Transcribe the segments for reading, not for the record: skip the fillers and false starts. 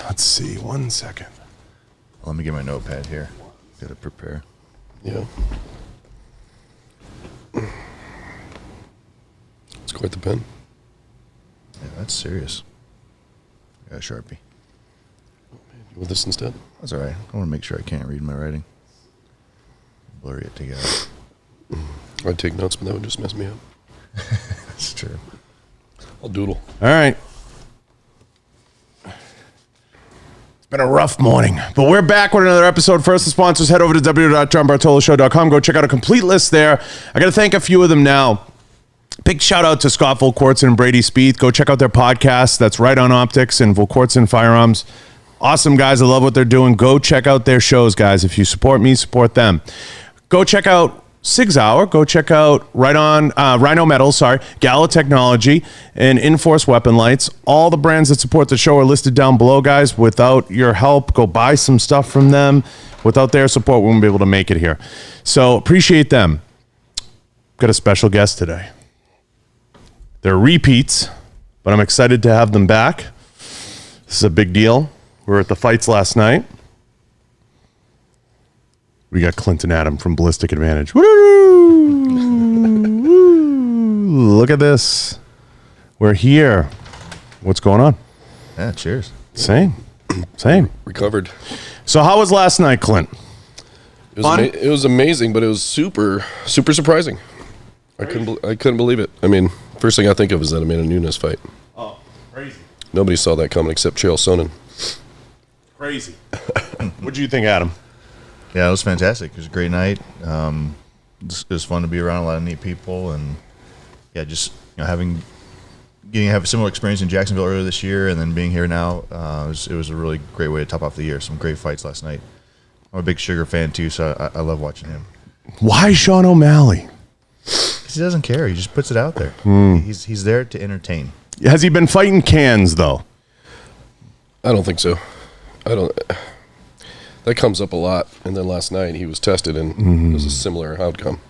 Let's see. 1 second. Let me get my notepad here. Got to prepare. Yeah. It's quite the pen. Yeah, that's serious. I got a Sharpie. You want this instead? That's all right. I want to make sure I can't read my writing. Blurry it together. I'd take notes, but that would just mess me up. That's true. I'll doodle. All right. It's been a rough morning, but we're back with another episode. First, the sponsors, head over to www.johnbartoloshow.com. Go check out a complete list there. I got to thank a few of them now. Big shout out to Scott Volkortson and Brady Spieth. Go check out their podcast. That's Right on Optics and Volkortson Firearms. Awesome guys. I love what they're doing. Go check out their shows, guys. If you support me, support them. Go check out Sig Sauer. Go check out Rhino Metals, Gala Technology, and Enforce Weapon Lights. All the brands that support the show are listed down below, guys. Without your help, go buy some stuff from them. Without their support, we wouldn't be able to make it here. So appreciate them. Got a special guest today. They're repeats, but I'm excited to have them back. This is a big deal. We were at the fights last night. We got Clint and Adam from Ballistic Advantage. Woo! Look at this. We're here. What's going on? Yeah, cheers. Same. Recovered. So how was last night, Clint? It was amazing, but it was super surprising. I couldn't believe it. I mean, first thing I think of is that Amanda Nunes fight. Oh, crazy. Nobody saw that coming except Chael Sonnen. Crazy. What do you think, Adam? Yeah, it was fantastic. It was a great night. It was fun to be around a lot of neat people, and yeah, just getting to have a similar experience in Jacksonville earlier this year, and then being here now, it was a really great way to top off the year. Some great fights last night. I'm a big Sugar fan too, so I love watching him. Why Sean O'Malley? Because he doesn't care. He just puts it out there. He's there to entertain. Has he been fighting cans though? I don't think so. That comes up a lot. And then last night he was tested, and it was a similar outcome.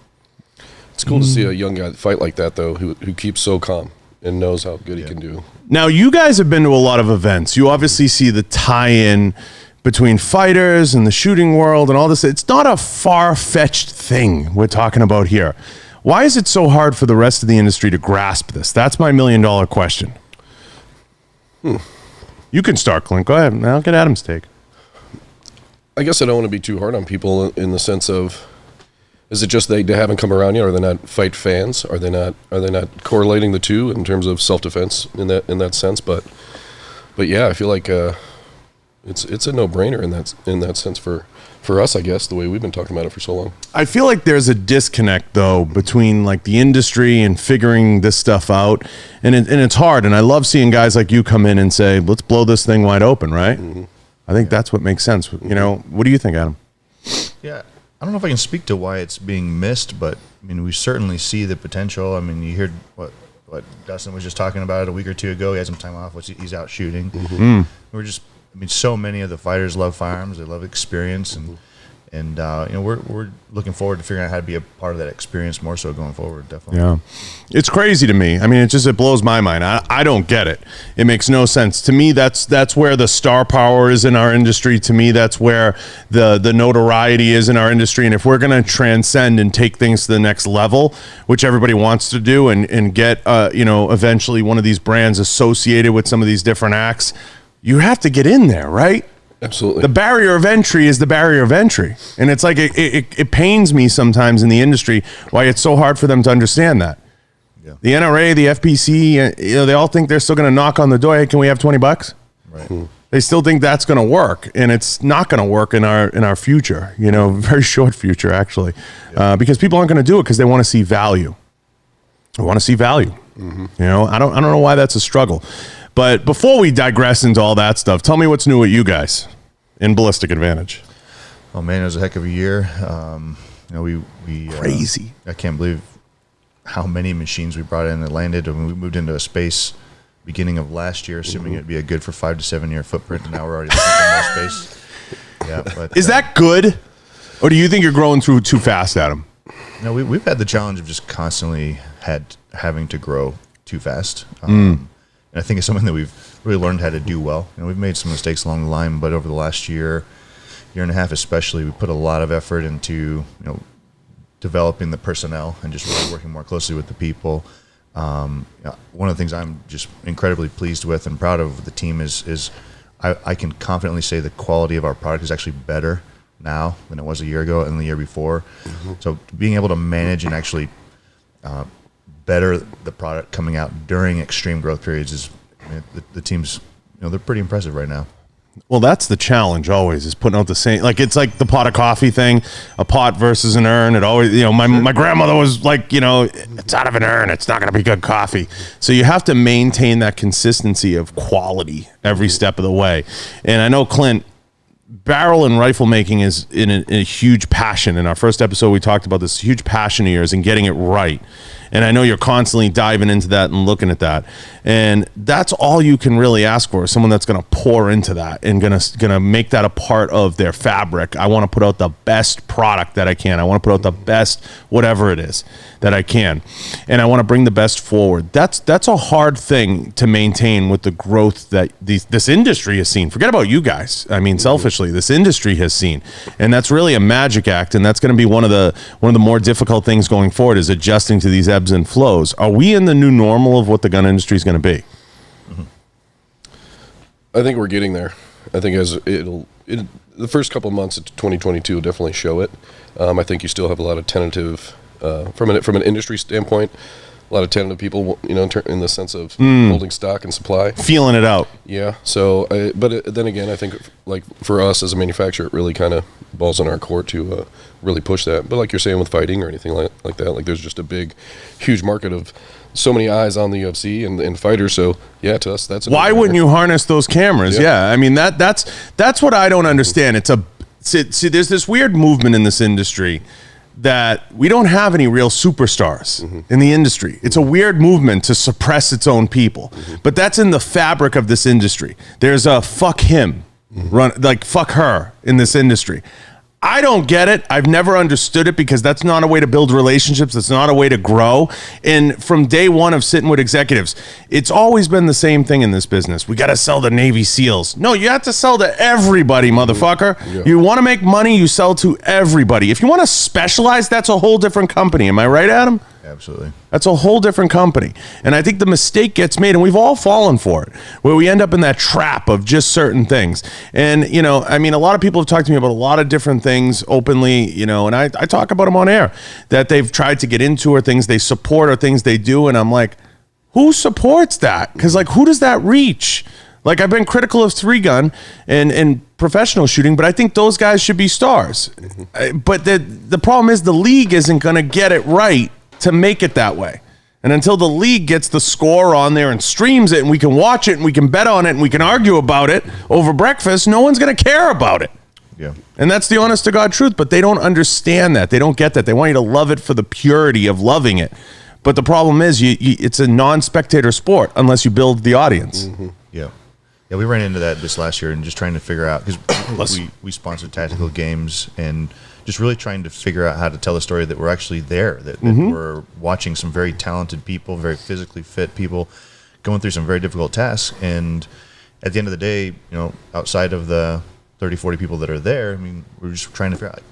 It's cool to see a young guy fight like that, though, who keeps so calm and knows how good he can do. Now, you guys have been to a lot of events. You obviously see the tie-in between fighters and the shooting world and all this. It's not a far-fetched thing we're talking about here. Why is it so hard for the rest of the industry to grasp this? That's my million-dollar question. You can start, Clint. Go ahead. I'll get Adam's take. I guess I don't want to be too hard on people in the sense of, is it just they haven't come around yet? Are they not fight fans? Are they not correlating the two in terms of self-defense in that sense? But yeah, I feel like it's a no-brainer in that sense for us, I guess, the way we've been talking about it for so long. I feel like there's a disconnect though between like the industry and figuring this stuff out, and it's hard. And I love seeing guys like you come in and say, "Let's blow this thing wide open," right? Mm-hmm. I think that's what makes sense. You know, what do you think, Adam? Yeah, I don't know if I can speak to why it's being missed, but I mean, we certainly see the potential. I mean, you heard what Dustin was just talking about a week or two ago. He had some time off, he's out shooting. We're just, I mean, so many of the fighters love firearms. They love experience, and we're looking forward to figuring out how to be a part of that experience more so going forward. Definitely. Yeah, it's crazy to me. I mean, it blows my mind. I don't get it. It makes no sense to me. That's where the star power is in our industry. To me, that's where the notoriety is in our industry. And if we're going to transcend and take things to the next level, which everybody wants to do, and get eventually one of these brands associated with some of these different acts, you have to get in there, right? Absolutely. The barrier of entry is the barrier of entry. And it's like, it pains me sometimes in the industry why it's so hard for them to understand that. Yeah. The NRA, the FPC, they all think they're still going to knock on the door. Hey, can we have $20? Right. They still think that's going to work, and it's not going to work in our future, very short future, actually, because people aren't going to do it because they want to see value. They want to see value. Mm-hmm. I don't know why that's a struggle. But before we digress into all that stuff, tell me what's new with you guys in Ballistic Advantage. Oh man, it was a heck of a year. We crazy. I can't believe how many machines we brought in that landed. I mean, we moved into a space beginning of last year, assuming it'd be a good for 5 to 7 year footprint, and now we're already looking for more space. Yeah, but is that good, or do you think you're growing through too fast, Adam? No, we've had the challenge of just constantly having to grow too fast. And I think it's something that we've really learned how to do well. We've made some mistakes along the line, but over the last year and a half especially, we put a lot of effort into developing the personnel and just really working more closely with the people. One of the things I'm just incredibly pleased with and proud of the team is I can confidently say the quality of our product is actually better now than it was a year ago and the year before. So being able to manage and actually better the product coming out during extreme growth periods is, the teams, they're pretty impressive right now. Well, that's the challenge always, is putting out the same, like, it's like the pot of coffee thing, a pot versus an urn. It always, my grandmother was like, it's out of an urn, it's not going to be good coffee. So you have to maintain that consistency of quality every step of the way. And I know, Clint, barrel and rifle making is in a huge passion. In our first episode, we talked about this huge passion of yours and getting it right. And I know you're constantly diving into that and looking at that. And that's all you can really ask for, is someone that's going to pour into that and going to make that a part of their fabric. I want to put out the best product that I can. I want to put out the best whatever it is that I can. And I want to bring the best forward. That's a hard thing to maintain with the growth that this industry has seen. Forget about you guys. I mean, selfishly, this industry has seen. And that's really a magic act. And that's going to be one of the more difficult things going forward, is adjusting to these ebbs and flows. Are we in the new normal of what the gun industry is going to be? I think we're getting there. I think the first couple of months of 2022 will definitely show it. I think you still have a lot of tentative, from an industry standpoint, a lot of tentative people, in the sense of holding stock and supply, feeling it out. Yeah. So, then again, I think, like, for us as a manufacturer, it really kind of balls in our court to really push that. But like you're saying with fighting or anything like that, like, there's just a big, huge market of so many eyes on the UFC and fighters. So yeah, to us, that's why wouldn't you harness those cameras? Yeah. I mean, that's what I don't understand. See, there's this weird movement in this industry that we don't have any real superstars in the industry. It's a weird movement to suppress its own people, but that's in the fabric of this industry. There's a fuck him, fuck her in this industry. I don't get it. I've never understood it, because that's not a way to build relationships. That's not a way to grow. And from day one of sitting with executives, it's always been the same thing in this business. We got to sell the Navy SEALs. No, you have to sell to everybody, motherfucker. Yeah. You want to make money, you sell to everybody. If you want to specialize, that's a whole different company. Am I right, Adam? Absolutely. That's a whole different company. And I think the mistake gets made, and we've all fallen for it, where we end up in that trap of just certain things. And, I mean, a lot of people have talked to me about a lot of different things openly, and I talk about them on air, that they've tried to get into, or things they support, or things they do. And I'm like, who supports that? Because, like, who does that reach? Like, I've been critical of 3-gun and professional shooting, but I think those guys should be stars. But the problem is the league isn't going to get it right to make it that way. And until the league gets the score on there and streams it, and we can watch it, and we can bet on it, and we can argue about it over breakfast, no one's going to care about it. Yeah. And that's the honest to God truth, but they don't understand that. They don't get that. They want you to love it for the purity of loving it. But the problem is it's a non-spectator sport unless you build the audience. Yeah. Yeah, we ran into that this last year, and just trying to figure out, because we sponsored tactical games, and just really trying to figure out how to tell the story that we're actually there, that we're watching some very talented people, very physically fit people going through some very difficult tasks. And at the end of the day, outside of the 30, 40 people that are there, I mean, we're just trying to figure out,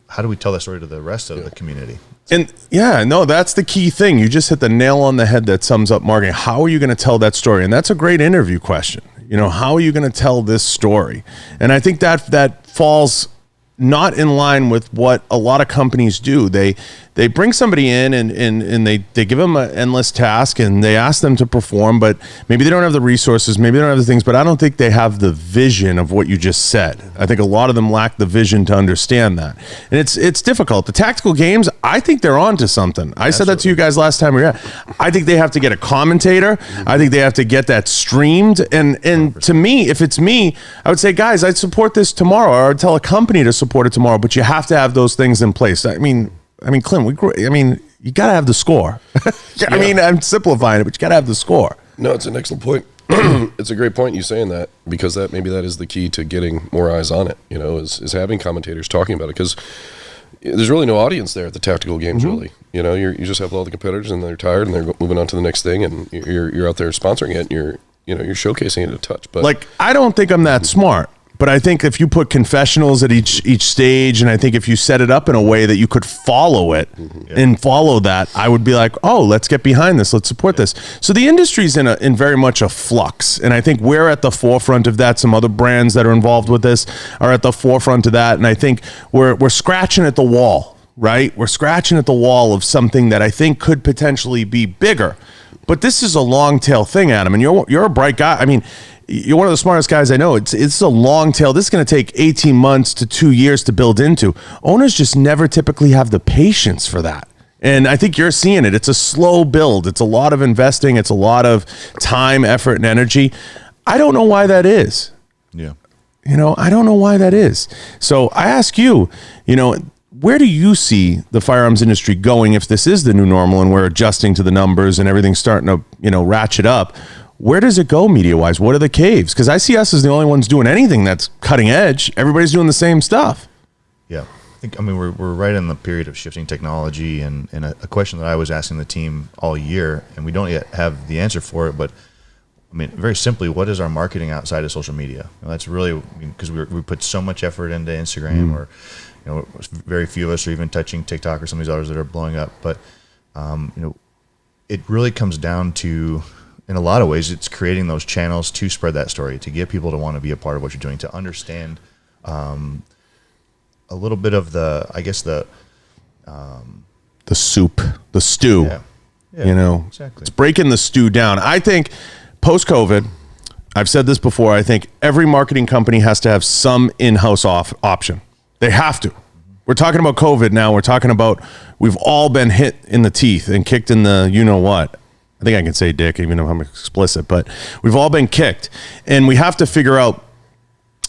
how do we tell that story to the rest of the community? And that's the key thing. You just hit the nail on the head that sums up marketing. How are you going to tell that story? And that's a great interview question. How are you going to tell this story? And I think that falls not in line with what a lot of companies do. They bring somebody in and they give them an endless task, and they ask them to perform, but maybe they don't have the resources, maybe they don't have the things, but I don't think they have the vision of what you just said. I think a lot of them lack the vision to understand that. And it's difficult. The tactical games, I think they're on to something. I said that to you guys last time we were here. I think they have to get a commentator. I think they have to get that streamed. And to me, if it's me, I would say, guys, I'd support this tomorrow, or I'd tell a company to support it tomorrow, but you have to have those things in place. I mean, Clint, you got to have the score. I mean, I'm simplifying it, but you got to have the score. No, it's an excellent point. It's a great point you saying that, because maybe that is the key to getting more eyes on it, is having commentators talking about it. Because, there's really no audience there at the tactical games, really. You know, you just have all the competitors, and they're tired, and they're moving on to the next thing, and you're out there sponsoring it, and you're showcasing it a touch. But like, I don't think I'm that smart, but I think if you put confessionals at each stage, and I think if you set it up in a way that you could follow it and follow that, I would be like, oh, let's get behind this, let's support this. So the industry's in very much a flux, and I think we're at the forefront of that. Some other brands that are involved with this are at the forefront of that, and I think we're scratching at the wall, right? We're scratching at the wall of something that I think could potentially be bigger. But this is a long tail thing, Adam, and you're a bright guy. I mean, you're one of the smartest guys I know. It's a long tail. This is going to take 18 months to 2 years to build into. Owners just never typically have the patience for that. And I think you're seeing it. It's a slow build. It's a lot of investing. It's a lot of time, effort, and energy. I don't know why that is. Yeah. You know, I don't know why that is. So I ask you, where do you see the firearms industry going if this is the new normal and we're adjusting to the numbers and everything's starting to, ratchet up? Where does it go media-wise? What are the caves? Because I see us as the only ones doing anything that's cutting edge. Everybody's doing the same stuff. Yeah. We're right in the period of shifting technology, and a question that I was asking the team all year, and we don't yet have the answer for it, but very simply, what is our marketing outside of social media? That's really, because we put so much effort into Instagram, or very few of us are even touching TikTok or some of these others that are blowing up. But it really comes down to, in a lot of ways, it's creating those channels to spread that story, to get people to want to be a part of what you're doing, to understand a little bit of the soup, the stew. Yeah, exactly. It's breaking the stew down. I think post-COVID, I've said this before, I think every marketing company has to have some in-house option. They have to. We're talking about COVID now. We're talking about, we've all been hit in the teeth and kicked in the what. I think I can say dick, even though I'm explicit, but we've all been kicked, and we have to figure out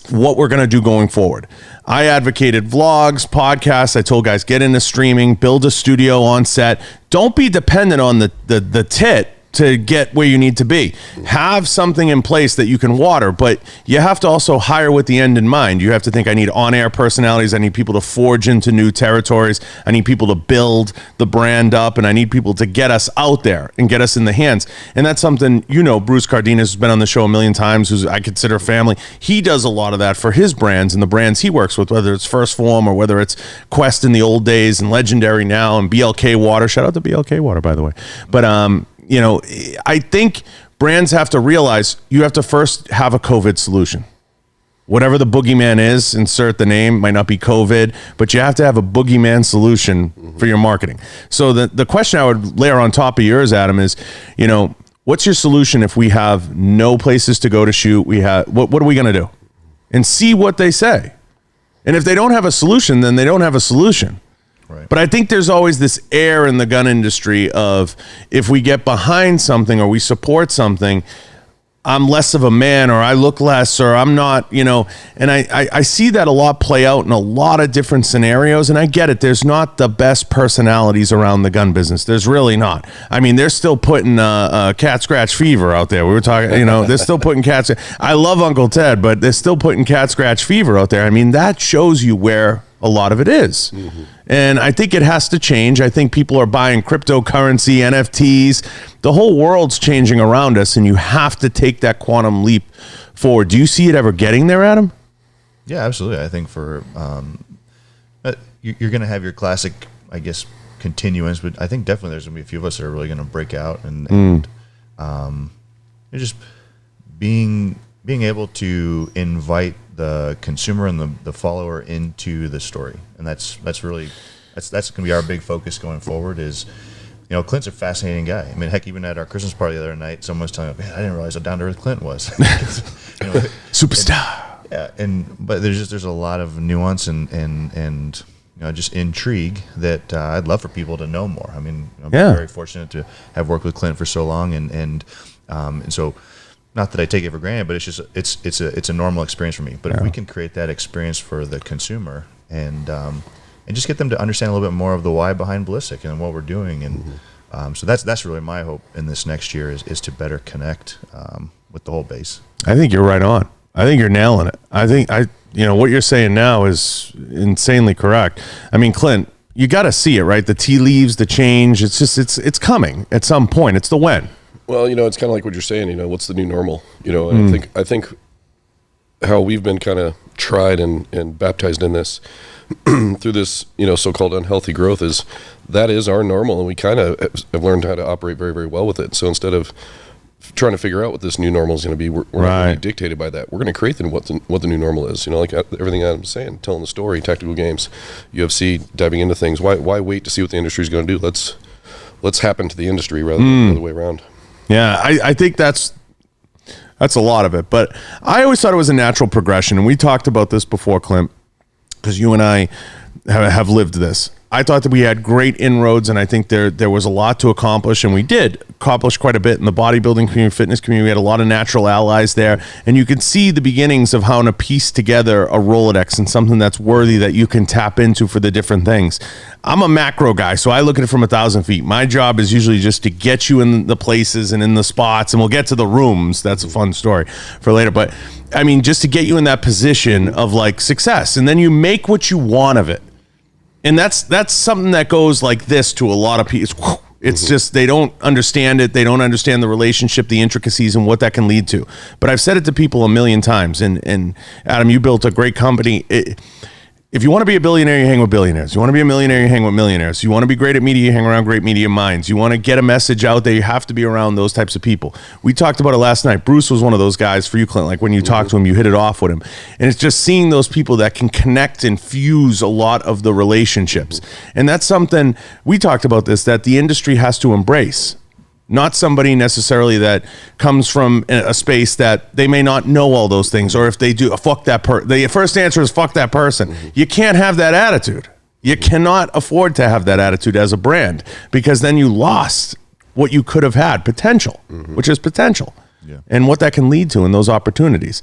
what we're going to do going forward. I advocated vlogs, podcasts. I told guys, get into streaming, build a studio on set. Don't be dependent on the tit to get where you need to be. Have something in place that you can water, but you have to also hire with the end in mind. You have to think, I need on-air personalities. I need people to forge into new territories. I need people to build the brand up, and I need people to get us out there and get us in the hands. And that's something, Bruce Cardenas has been on the show a million times, who's I consider family. He does a lot of that for his brands and the brands he works with, whether it's First Form or whether it's Quest in the old days and Legendary now and BLK Water. Shout out to BLK Water, by the way. But, I think brands have to realize you have to first have a COVID solution. Whatever the boogeyman is, insert the name, might not be COVID, but you have to have a boogeyman solution for your marketing. So the question I would layer on top of yours, Adam, is, what's your solution if we have no places to go to shoot? What are we going to do? And see what they say. And if they don't have a solution, then they don't have a solution. Right. But I think there's always this air in the gun industry of, if we get behind something or we support something, I'm less of a man, or I look less, or I'm not, and I see that a lot play out in a lot of different scenarios. And I get it. There's not the best personalities around the gun business. There's really not. They're still putting cat scratch fever out there. We were talking, they're still putting cats. I love Uncle Ted, but they're still putting cat scratch fever out there. That shows you where a lot of it is. And I think it has to change. I think people are buying cryptocurrency, NFTs. The whole world's changing around us, and you have to take that quantum leap forward. Do you see it ever getting there, Adam? Yeah, absolutely. I think for you're going to have your classic, continuance, but I think definitely there's going to be a few of us that are really going to break out, and just being able to invite the consumer and the follower into the story, and that's going to be our big focus going forward. Is Clint's a fascinating guy. Heck, even at our Christmas party the other night, someone was telling me, "Man, I didn't realize how down to earth Clint was." Superstar. But there's a lot of nuance and just intrigue that I'd love for people to know more. I'm very fortunate to have worked with Clint for so long, and so. Not that I take it for granted, but it's just it's a normal experience for me. But if we can create that experience for the consumer and just get them to understand a little bit more of the why behind Ballistic and what we're doing, and so that's really my hope in this next year is to better connect with the whole base. I think you're right on. I think you're nailing it. I think what you're saying now is insanely correct. I mean, Clint, you got to see it, right? The tea leaves, the change. It's just it's coming at some point. It's the when. Well, it's kind of like what you're saying. What's the new normal? And I think how we've been kind of tried and baptized in this through this so-called unhealthy growth that is our normal, and we kind of have learned how to operate very, very well with it. So instead of trying to figure out what this new normal is going to be, we're not going to be dictated by that. We're going to create what the new normal is. Like everything Adam's saying, telling the story, tactical games, UFC, diving into things. Why wait to see what the industry is going to do? Let's happen to the industry rather than the other way around. Yeah, I think that's a lot of it. But I always thought it was a natural progression, and we talked about this before, Clint, because you and I have lived this. I thought that we had great inroads, and I think there was a lot to accomplish, and we did accomplish quite a bit in the bodybuilding community, fitness community. We had a lot of natural allies there, and you can see the beginnings of how to piece together a Rolodex and something that's worthy that you can tap into for the different things. I'm a macro guy, so I look at it from 1,000 feet. My job is usually just to get you in the places and in the spots, and we'll get to the rooms. That's a fun story for later, but I mean, just to get you in that position of like success, and then you make what you want of it. And that's something that goes like this to a lot of people. It's just they don't understand it. They don't understand the relationship, the intricacies, and what that can lead to. But I've said it to people a million times. And Adam, you built a great company. If you want to be a billionaire, you hang with billionaires. You want to be a millionaire, you hang with millionaires. You want to be great at media, you hang around great media minds. You want to get a message out there, you have to be around those types of people. We talked about it last night. Bruce was one of those guys for you, Clint. Like when you talk to him, you hit it off with him. And it's just seeing those people that can connect and fuse a lot of the relationships. And that's something, we talked about this, that the industry has to embrace. Not somebody necessarily that comes from a space that they may not know all those things, or if they do, fuck that person. The first answer is fuck that person. You can't have that attitude. You cannot afford to have that attitude as a brand, because then you lost what you could have had, potential, which is potential, and what that can lead to in those opportunities.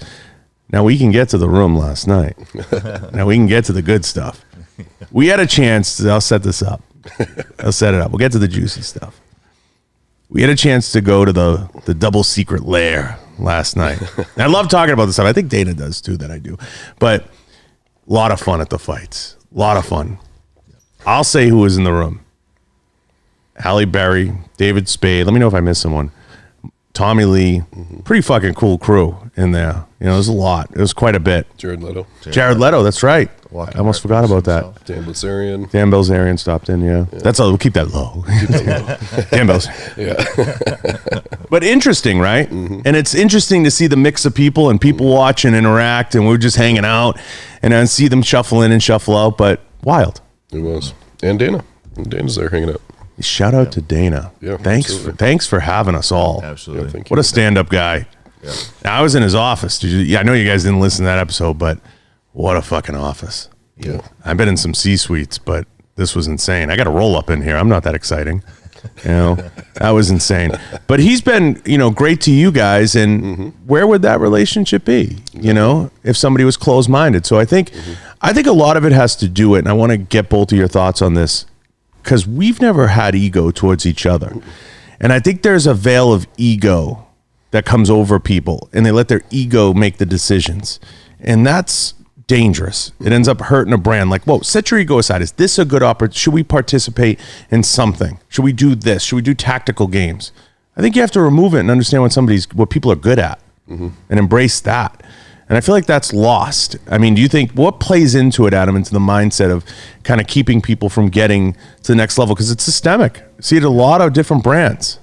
Now we can get to the room last night. Now we can get to the good stuff. We had a chance. I'll set this up. I'll set it up. We'll get to the juicy stuff. We had a chance to go to the double secret lair last night. And I love talking about this stuff. I think Dana does too, that I do. But a lot of fun at the fights. A lot of fun. I'll say who was in the room. Halle Berry, David Spade. Let me know if I missed someone. Tommy Lee. Pretty fucking cool crew in there. There's a lot. It was quite a bit. Jared Leto. Jared Leto, that's right. I almost forgot about that. Dan Bilzerian. Dan Bilzerian stopped in, yeah. That's all. We'll keep that low. Dan Bilzerian. Yeah. But interesting, right? And it's interesting to see the mix of people and people watch and interact, and we're just hanging out, and then see them shuffle in and shuffle out, but wild. It was. And Dana. Dana's there hanging out. Shout out to Dana. Yeah, thanks for having us all. Absolutely. What a stand-up guy. Yeah. Now, I was in his office. I know you guys didn't listen to that episode, but what a fucking office. Yeah. I've been in some C-suites, but this was insane. I got a roll up in here. I'm not that exciting. That was insane. But he's been, great to you guys. And where would that relationship be, if somebody was closed-minded? So I think a lot of it has to do it. And I want to get both of your thoughts on this, because we've never had ego towards each other. And I think there's a veil of ego that comes over people, and they let their ego make the decisions. And that's dangerous. It ends up hurting a brand. Like, whoa, set your ego aside. Is this a good opportunity? Should we participate in something? Should we do this? Should we do tactical games? I think you have to remove it and understand what people are good at, and embrace that. And I feel like that's lost. I mean, do you think, what plays into it, Adam, into the mindset of kind of keeping people from getting to the next level? Because it's systemic. See it in a lot of different brands.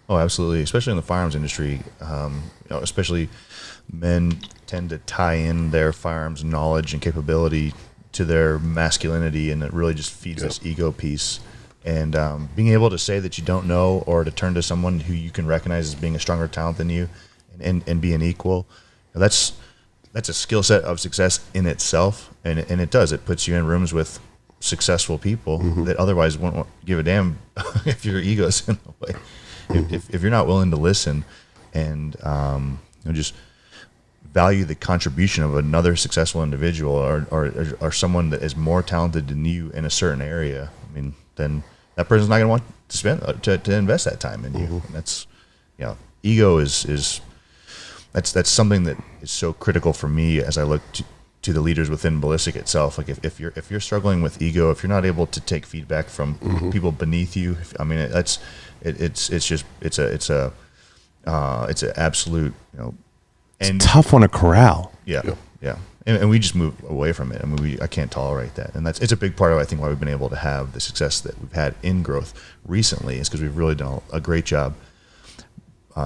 Oh, absolutely. Especially in the firearms industry, especially men tend to tie in their firearms knowledge and capability to their masculinity, and it really just feeds this ego piece. And being able to say that you don't know, or to turn to someone who you can recognize as being a stronger talent than you, and be an equal, that's a skill set of success in itself. And it puts you in rooms with successful people that otherwise won't give a damn if your ego's in the way. If you're not willing to listen and just value the contribution of another successful individual, or someone that is more talented than you in a certain area, I mean, then that person's not going to want to spend to invest that time in you. And that's, ego is that's something that is so critical for me as I look to the leaders within Ballistic itself. Like if you're struggling with ego, if you're not able to take feedback from people beneath you, I mean, it's an absolute, It's a tough one to corral. Yeah. And we just move away from it. I mean, I can't tolerate that. And it's a big part of, I think, why we've been able to have the success that we've had in growth recently, is because we've really done a great job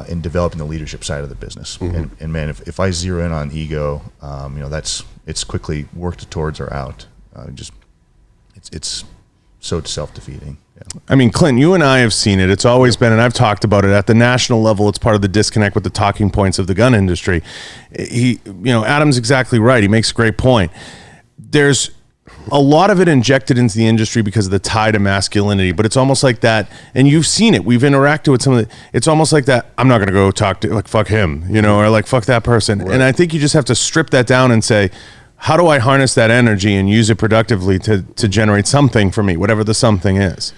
in developing the leadership side of the business. And man, if I zero in on ego, it's quickly worked towards or out. It's so self-defeating. Yeah. I mean, Clint, you and I have seen it. It's always been, and I've talked about it at the national level. It's part of the disconnect with the talking points of the gun industry. Adam's exactly right. He makes a great point. There's a lot of it injected into the industry because of the tie to masculinity, but it's almost like that. And you've seen it. We've interacted with some of it's almost like that. I'm not going to go talk to, like, fuck him, or like, fuck that person. Right. And I think you just have to strip that down and say, how do I harness that energy and use it productively to generate something for me, whatever the something is?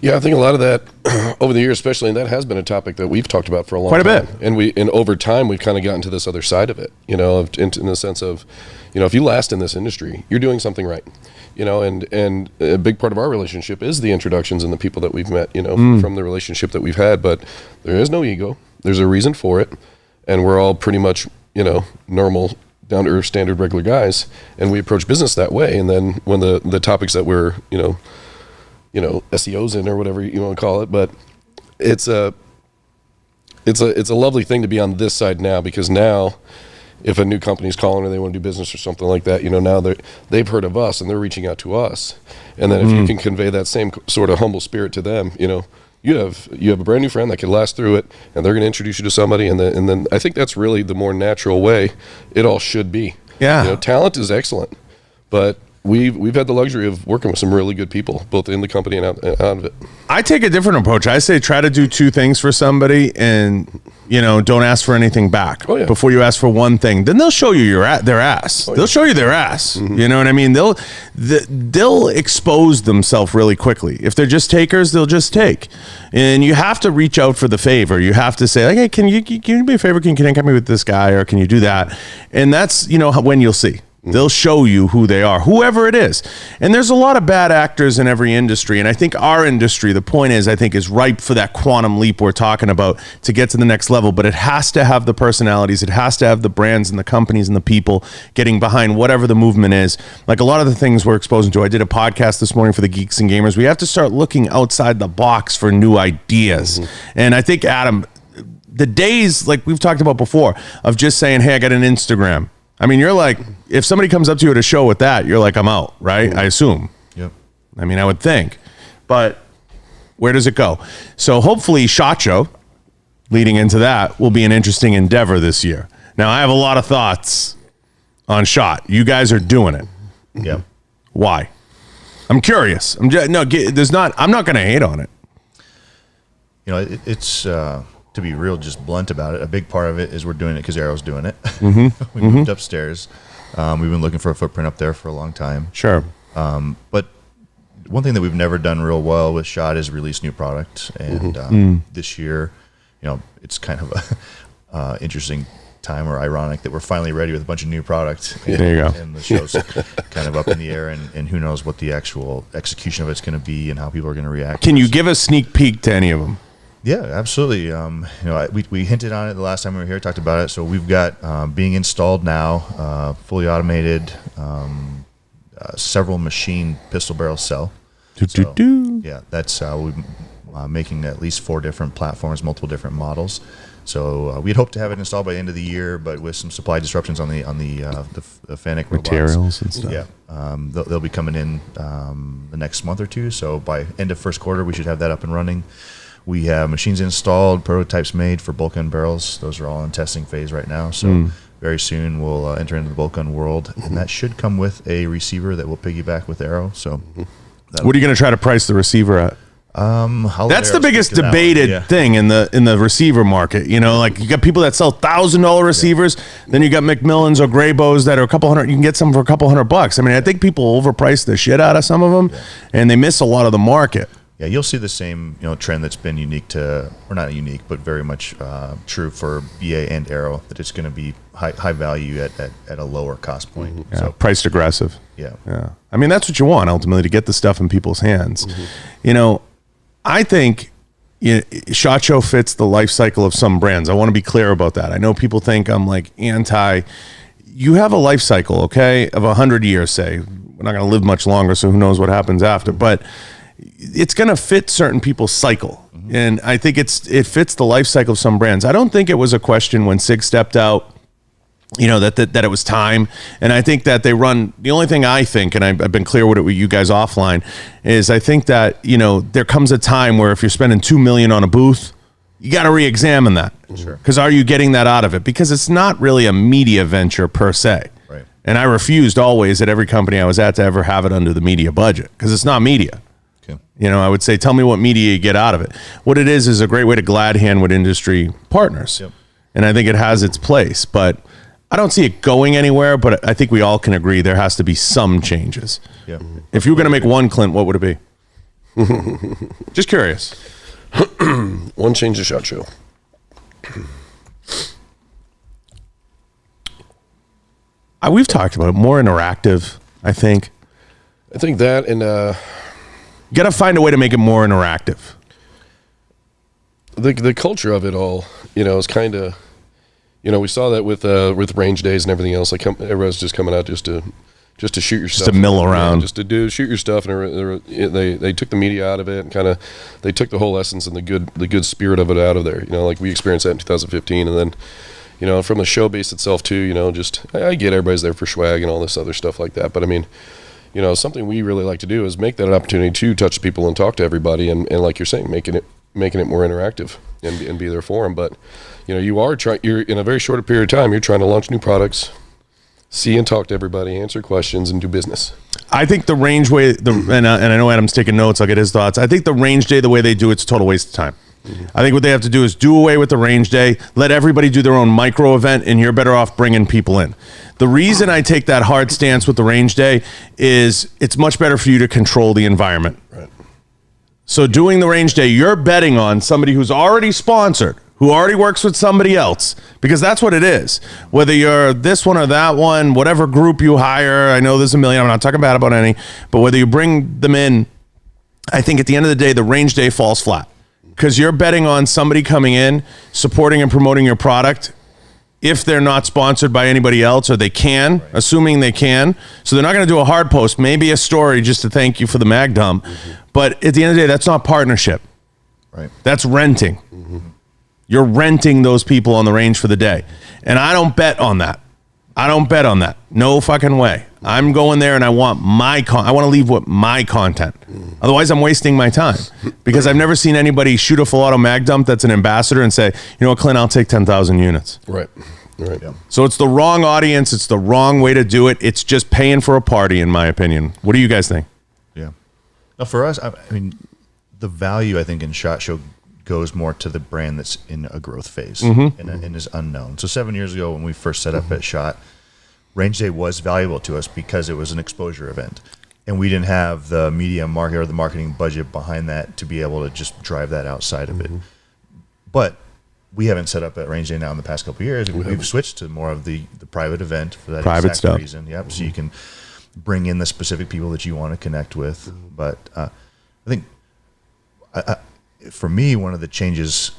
Yeah, I think a lot of that over the years, especially, and that has been a topic that we've talked about for a long time. Quite a bit. And over time, we've kind of gotten to this other side of it, in the sense of, if you last in this industry, you're doing something right. And a big part of our relationship is the introductions and the people that we've met, from the relationship that we've had. But there is no ego. There's a reason for it. And we're all pretty much, normal, down-to-earth, standard, regular guys, and we approach business that way. And then when the topics that we're SEOs in, or whatever you want to call it, but it's a lovely thing to be on this side now, because now if a new company's calling or they want to do business or something like that, now they've heard of us and they're reaching out to us. And then if you can convey that same sort of humble spirit to them, you have a brand new friend that can last through it, and they're going to introduce you to somebody, and then I think that's really the more natural way it all should be. Yeah, talent is excellent, but we've had the luxury of working with some really good people, both in the company and out of it. I take a different approach. I say try to do two things for somebody, and don't ask for anything back before you ask for one thing. Then they'll show you their ass. They'll show you their ass. You know what I mean? They'll expose themselves really quickly. If they're just takers, they'll just take. And you have to reach out for the favor. You have to say, like, hey, can you do me a favor? Can you connect me with this guy, or can you do that? And that's when you'll see. They'll show you who they are, whoever it is. And there's a lot of bad actors in every industry. And I think our industry, the point is, is ripe for that quantum leap we're talking about to get to the next level. But it has to have the personalities. It has to have the brands and the companies and the people getting behind whatever the movement is. Like a lot of the things we're exposing to. I did a podcast this morning for the Geeks and Gamers. We have to start looking outside the box for new ideas. And I think, Adam, the days, like we've talked about before, of just saying, hey, I got an Instagram. I mean, you're like, if somebody comes up to you at a show with that, you're like, I'm out, right? I assume. Yep. I mean, I would think. But where does it go? So hopefully SHOT Show, leading into that, will be an interesting endeavor this year. Now, I have a lot of thoughts on SHOT. You guys are doing it. Yep. Why? I'm curious. I'm not going to hate on it. It's to be real, just blunt about it, a big part of it is we're doing it because Arrow's doing it. We moved upstairs. We've been looking for a footprint up there for a long time. Sure. But one thing that we've never done real well with SHOT is release new product. And this year, it's kind of a interesting time, or ironic, that we're finally ready with a bunch of new product. There you go. And the show's kind of up in the air, and who knows what the actual execution of it's going to be and how people are going to react. Can you give a sneak peek to any of them? Yeah, absolutely. We hinted on it the last time we were here, talked about it. So we've got being installed now, fully automated, several machine pistol barrel cell. Yeah, that's we're making at least 4 different platforms, multiple different models. So we'd hope to have it installed by the end of the year, but with some supply disruptions on the Fennec materials and stuff. Yeah, they'll be coming in the next month or two. So by end of first quarter, we should have that up and running. We have machines installed, prototypes made for bolt gun barrels. Those are all in testing phase right now. So very soon we'll enter into the bolt gun world, and that should come with a receiver that will piggyback with Arrow. So, what are you going to try to price the receiver at? That's the biggest debated thing in the receiver market. Like you got people that sell $1,000 receivers, then you got McMillans or Graybows that are a couple hundred. You can get some for a couple $100. I mean, I think people overprice the shit out of some of them, and they miss a lot of the market. Yeah, you'll see the same trend that's been unique to, or not unique, but very much true for BA and Aero, that it's going to be high value at a lower cost point. Yeah, priced aggressive. Yeah. I mean, that's what you want ultimately, to get the stuff in people's hands. I think SHOT Show fits the life cycle of some brands. I want to be clear about that. I know people think I'm like anti. You have a life cycle, okay, of 100 years, say. We're not going to live much longer, so who knows what happens after. But it's going to fit certain people's cycle. And I think it fits the life cycle of some brands. I don't think it was a question when SIG stepped out, that it was time. And I think that they run, the only thing I think, and I've been clear with it with you guys offline, is I think that, there comes a time where if you're spending $2 million on a booth, you got to re-examine that. Sure. Because are you getting that out of it? Because it's not really a media venture per se. Right. And I refused always at every company I was at to ever have it under the media budget, because it's not media. Okay. I would say, tell me what media you get out of it. What it is a great way to glad hand with industry partners. Yep. And I think it has its place, but I don't see it going anywhere, but I think we all can agree there has to be some changes. Yeah. If you were going to make one, Clint, what would it be? Just curious. One change to SHOT Show. We've talked about it. More interactive, I think. I think that, and You got to find a way to make it more interactive. the culture of it all, is kind of, we saw that with range days and everything else. Like everyone's just coming out just to shoot your stuff, to mill around, just to shoot your stuff, and they took the media out of it, and they took the whole essence and the good spirit of it out of there. Like we experienced that in 2015, and then from the show base itself too. I get everybody's there for swag and all this other stuff like that, but I mean, something we really like to do is make that an opportunity to touch people and talk to everybody, and like you're saying, making it more interactive and be there for them. But you're in a very short period of time, you're trying to launch new products, see and talk to everybody, answer questions, and do business. I think the range way, and I know Adam's taking notes, I'll get his thoughts. I think the range day, the way they do it's a total waste of time. I think what they have to do is do away with the range day, let everybody do their own micro event, and you're better off bringing people in. The reason I take that hard stance with the range day is it's much better for you to control the environment. Right. So doing the range day, you're betting on somebody who's already sponsored, who already works with somebody else, because that's what it is. Whether you're this one or that one, whatever group you hire, I know there's a million, I'm not talking bad about any, but whether you bring them in, I think at the end of the day, the range day falls flat, because you're betting on somebody coming in, supporting and promoting your product, if they're not sponsored by anybody else, or they can, assuming they can. So they're not going to do a hard post, maybe a story just to thank you for the mag dump. But at the end of the day, that's not partnership. Right. That's renting. You're renting those people on the range for the day. And I don't bet on that. No fucking way. I'm going there and I want I want to leave with my content. Otherwise, I'm wasting my time, because I've never seen anybody shoot a full auto mag dump that's an ambassador and say, what, Clint, I'll take 10,000 units. Right. Yeah. So it's the wrong audience. It's the wrong way to do it. It's just paying for a party, in my opinion. What do you guys think? Yeah. Now, for us, I mean, the value, I think, in SHOT Show goes more to the brand that's in a growth phase and is unknown. So 7 years ago, when we first set up at SHOT, Range Day was valuable to us because it was an exposure event, and we didn't have the media market or the marketing budget behind that to be able to just drive that outside of it. But we haven't set up at Range Day now in the past couple of years. We've switched to more of the private event for that Private exact stuff. reason. Yep. So you can bring in the specific people that you want to connect with. But I think for me, one of the changes,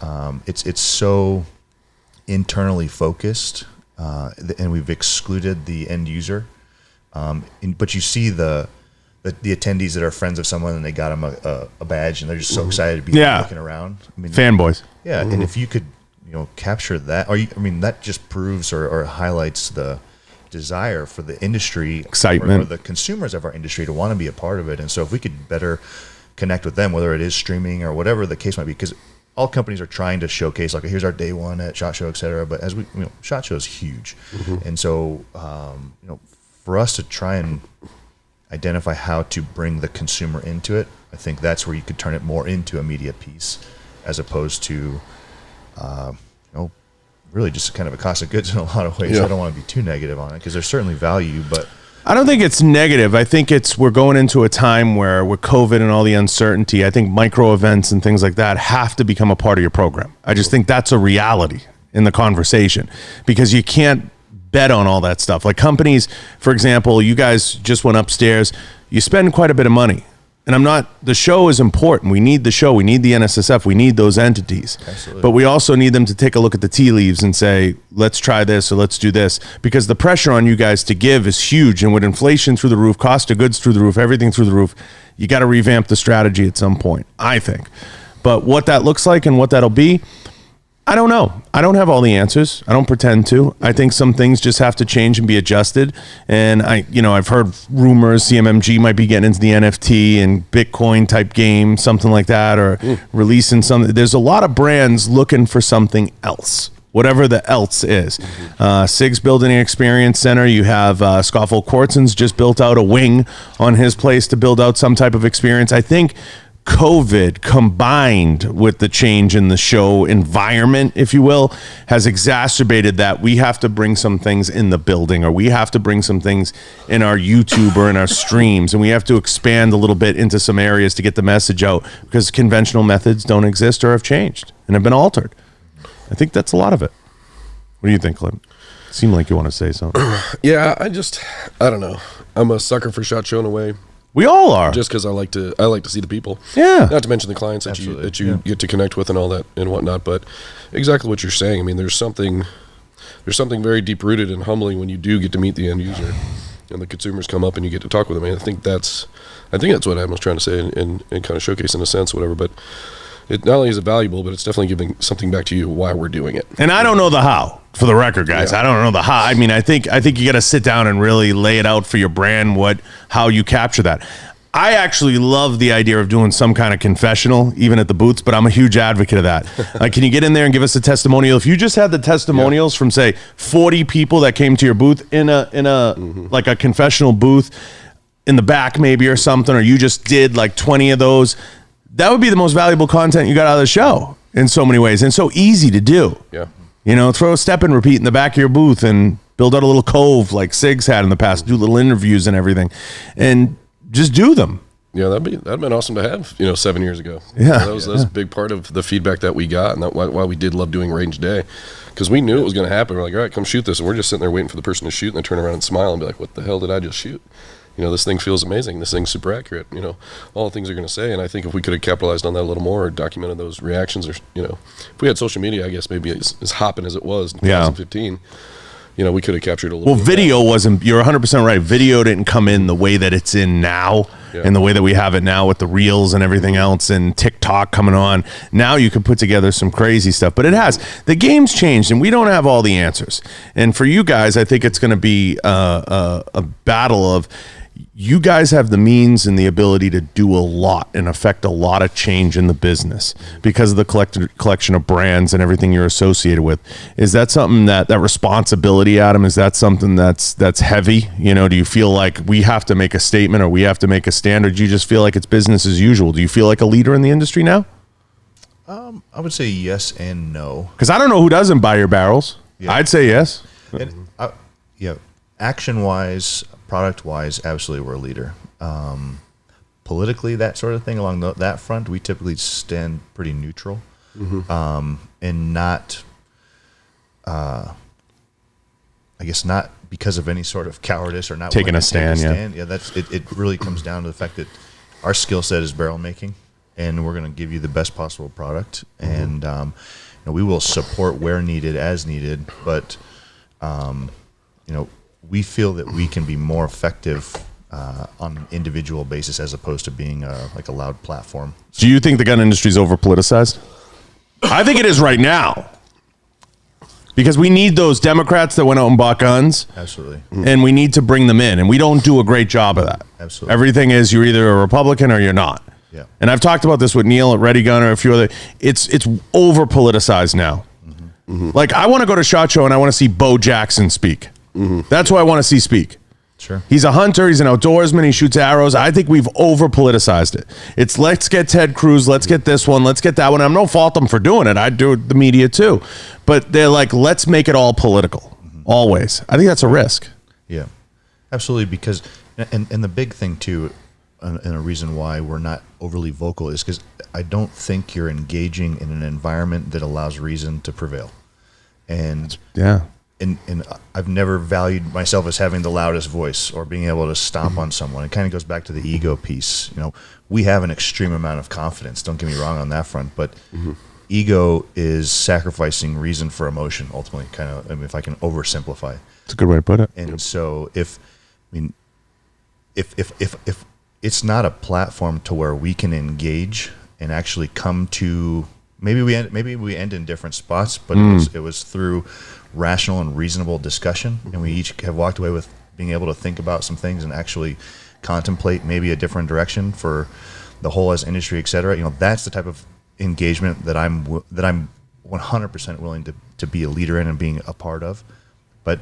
it's so internally focused, and we've excluded the end user. But you see the attendees that are friends of someone, and they got them a badge, and they're just so excited to be looking around. I mean, Fanboys. yeah, and if you could, capture that, that just proves or highlights the desire for the industry, excitement, or the consumers of our industry to want to be a part of it. And so if we could better connect with them, whether it is streaming or whatever the case might be, because all companies are trying to showcase, like, here's our day one at SHOT Show, et cetera. But as we, SHOT Show is huge. And so, for us to try and identify how to bring the consumer into it, I think that's where you could turn it more into a media piece, as opposed to, really just kind of a cost of goods in a lot of ways. Yeah. I don't want to be too negative on it, because there's certainly value, but I don't think it's negative. I think we're going into a time where with COVID and all the uncertainty, I think micro events and things like that have to become a part of your program. I just think that's a reality in the conversation because you can't bet on all that stuff. Like companies, for example, you guys just went upstairs, you spend quite a bit of money. And the show is important. We need the show. We need the NSSF. We need those entities. Absolutely. But we also need them to take a look at the tea leaves and say, let's try this or let's do this. Because the pressure on you guys to give is huge. And with inflation through the roof, cost of goods through the roof, everything through the roof, you got to revamp the strategy at some point, I think. But what that looks like and what that'll be, I don't know. I don't have all the answers. I don't pretend to. I think some things just have to change and be adjusted. And I've heard rumors CMMG might be getting into the NFT and Bitcoin type game, something like that, or releasing something. There's a lot of brands looking for something else, whatever the else is. SIG's building an experience center. You have Scoffle Quartzon's just built out a wing on his place to build out some type of experience. I think COVID combined with the change in the show environment, if you will, has exacerbated that. We have to bring some things in the building, or we have to bring some things in our YouTube or in our streams, and we have to expand a little bit into some areas to get the message out because conventional methods don't exist or have changed and have been altered. I think that's a lot of it. What do you think, Clint? Seemed like you want to say something. Yeah, I don't know. I'm a sucker for SHOT Show in a way. We all are. Just because I like to see the people. Yeah. Not to mention the clients that you get to connect with and all that and whatnot. But exactly what you're saying. I mean, there's something very deep rooted and humbling when you do get to meet the end user and the consumers come up and you get to talk with them. And I think that's what I was trying to say and kind of showcase in a sense, whatever. But it not only is it valuable, but it's definitely giving something back to you why we're doing it. And I don't know the how. For the record, guys, I don't know the how. I mean, I think you got to sit down and really lay it out for your brand, how you capture that. I actually love the idea of doing some kind of confessional, even at the booths, but I'm a huge advocate of that. Like, can you get in there and give us a testimonial? If you just had the testimonials from, say, 40 people that came to your booth in a like a confessional booth in the back maybe or something, or you just did like 20 of those, that would be the most valuable content you got out of the show in so many ways and so easy to do. Yeah. Throw a step and repeat in the back of your booth and build out a little cove like SIG's had in the past, do little interviews and everything, and just do them. Yeah, that'd been awesome to have, 7 years ago. Yeah. That was a big part of the feedback that we got, and that's why we did love doing range day, because we knew it was going to happen. We're like, all right, come shoot this, and we're just sitting there waiting for the person to shoot, and they turn around and smile and be like, what the hell did I just shoot? This thing feels amazing. This thing's super accurate. All the things they're going to say. And I think if we could have capitalized on that a little more or documented those reactions, or, if we had social media, I guess maybe as hopping as it was in 2015, we could have captured a little bit. Well, video wasn't, you're 100% right. Video didn't come in the way that it's in now and the way that we have it now with the reels and everything else and TikTok coming on. Now you can put together some crazy stuff, but the game's changed and we don't have all the answers. And for you guys, I think it's going to be a battle of, you guys have the means and the ability to do a lot and affect a lot of change in the business because of the collection of brands and everything you're associated with. Is that something that responsibility, Adam, is that something that's heavy? Do you feel like we have to make a statement or we have to make a stand, or do you just feel like it's business as usual? Do you feel like a leader in the industry now? I would say yes and no. Because I don't know who doesn't buy your barrels. Yeah. I'd say yes. And, action-wise, product-wise, absolutely we're a leader. Politically, that sort of thing, along that front, we typically stand pretty neutral, and not, I guess, not because of any sort of cowardice or not taking a stand. Yeah, that's it. It really comes down to the fact that our skill set is barrel making, and we're going to give you the best possible product, and we will support where needed, as needed, but we feel that we can be more effective on an individual basis as opposed to being like a loud platform. Do you think the gun industry is over-politicized? I think it is right now. Because we need those Democrats that went out and bought guns. Absolutely. And we need to bring them in. And we don't do a great job of that. Absolutely. Everything is you're either a Republican or you're not. Yeah. And I've talked about this with Neil at Ready Gun or a few other. It's over-politicized now. Like, I want to go to SHOT Show and I want to see Bo Jackson speak. That's who I want to see speak. Sure. He's a hunter. He's an outdoorsman. He shoots arrows. I think we've over-politicized it. It's let's get Ted Cruz. Let's get this one. Let's get that one. I'm no fault them for doing it. I do the media too. But they're like, let's make it all political. Always. I think that's a risk. Yeah. Absolutely, because and the big thing too, and a reason why we're not overly vocal is because I don't think you're engaging in an environment that allows reason to prevail. And Yeah. and I've never valued myself as having the loudest voice or being able to stomp on someone. It kind of goes back to the ego piece. You know, we have an extreme amount of confidence. Don't get me wrong on that front, but ego is sacrificing reason for emotion. Ultimately, kind of. I mean, if I can oversimplify. That's a good way to put it. And so, if it's not a platform to where we can engage and actually come to, maybe we end in different spots, but it was through rational and reasonable discussion, and we each have walked away with being able to think about some things and actually contemplate maybe a different direction for the whole as industry, et cetera. You know, that's the type of engagement that I'm 100% willing to be a leader in and being a part of. But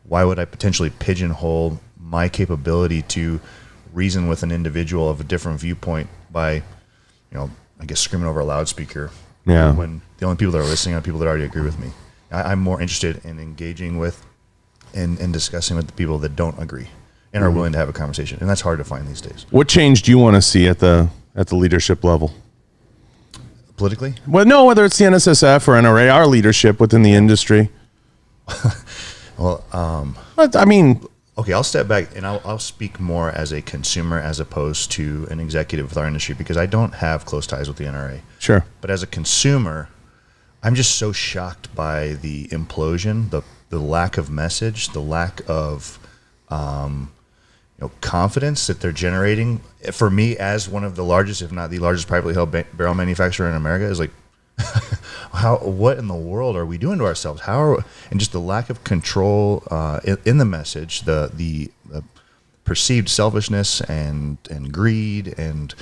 why would I potentially pigeonhole my capability to reason with an individual of a different viewpoint by, you know, I guess screaming over a loudspeaker? Yeah. When the only people that are listening are people that already agree with me. I'm more interested in engaging with and discussing with the people that don't agree and are willing to have a conversation, and that's hard to find these days. What change do you want to see at the leadership level? Politically? Well, no, whether it's the NSSF or NRA, our leadership within the industry. Well, But, I mean, okay, I'll step back and I'll speak more as a consumer as opposed to an executive with our industry, because I don't have close ties with the NRA. sure. But as a consumer, I'm just so shocked by the implosion, the lack of message, the lack of confidence that they're generating. For me, as one of the largest, if not the largest privately held barrel manufacturer in America, is like, what in the world are we doing to ourselves? And just the lack of control in the message, the perceived selfishness and greed, and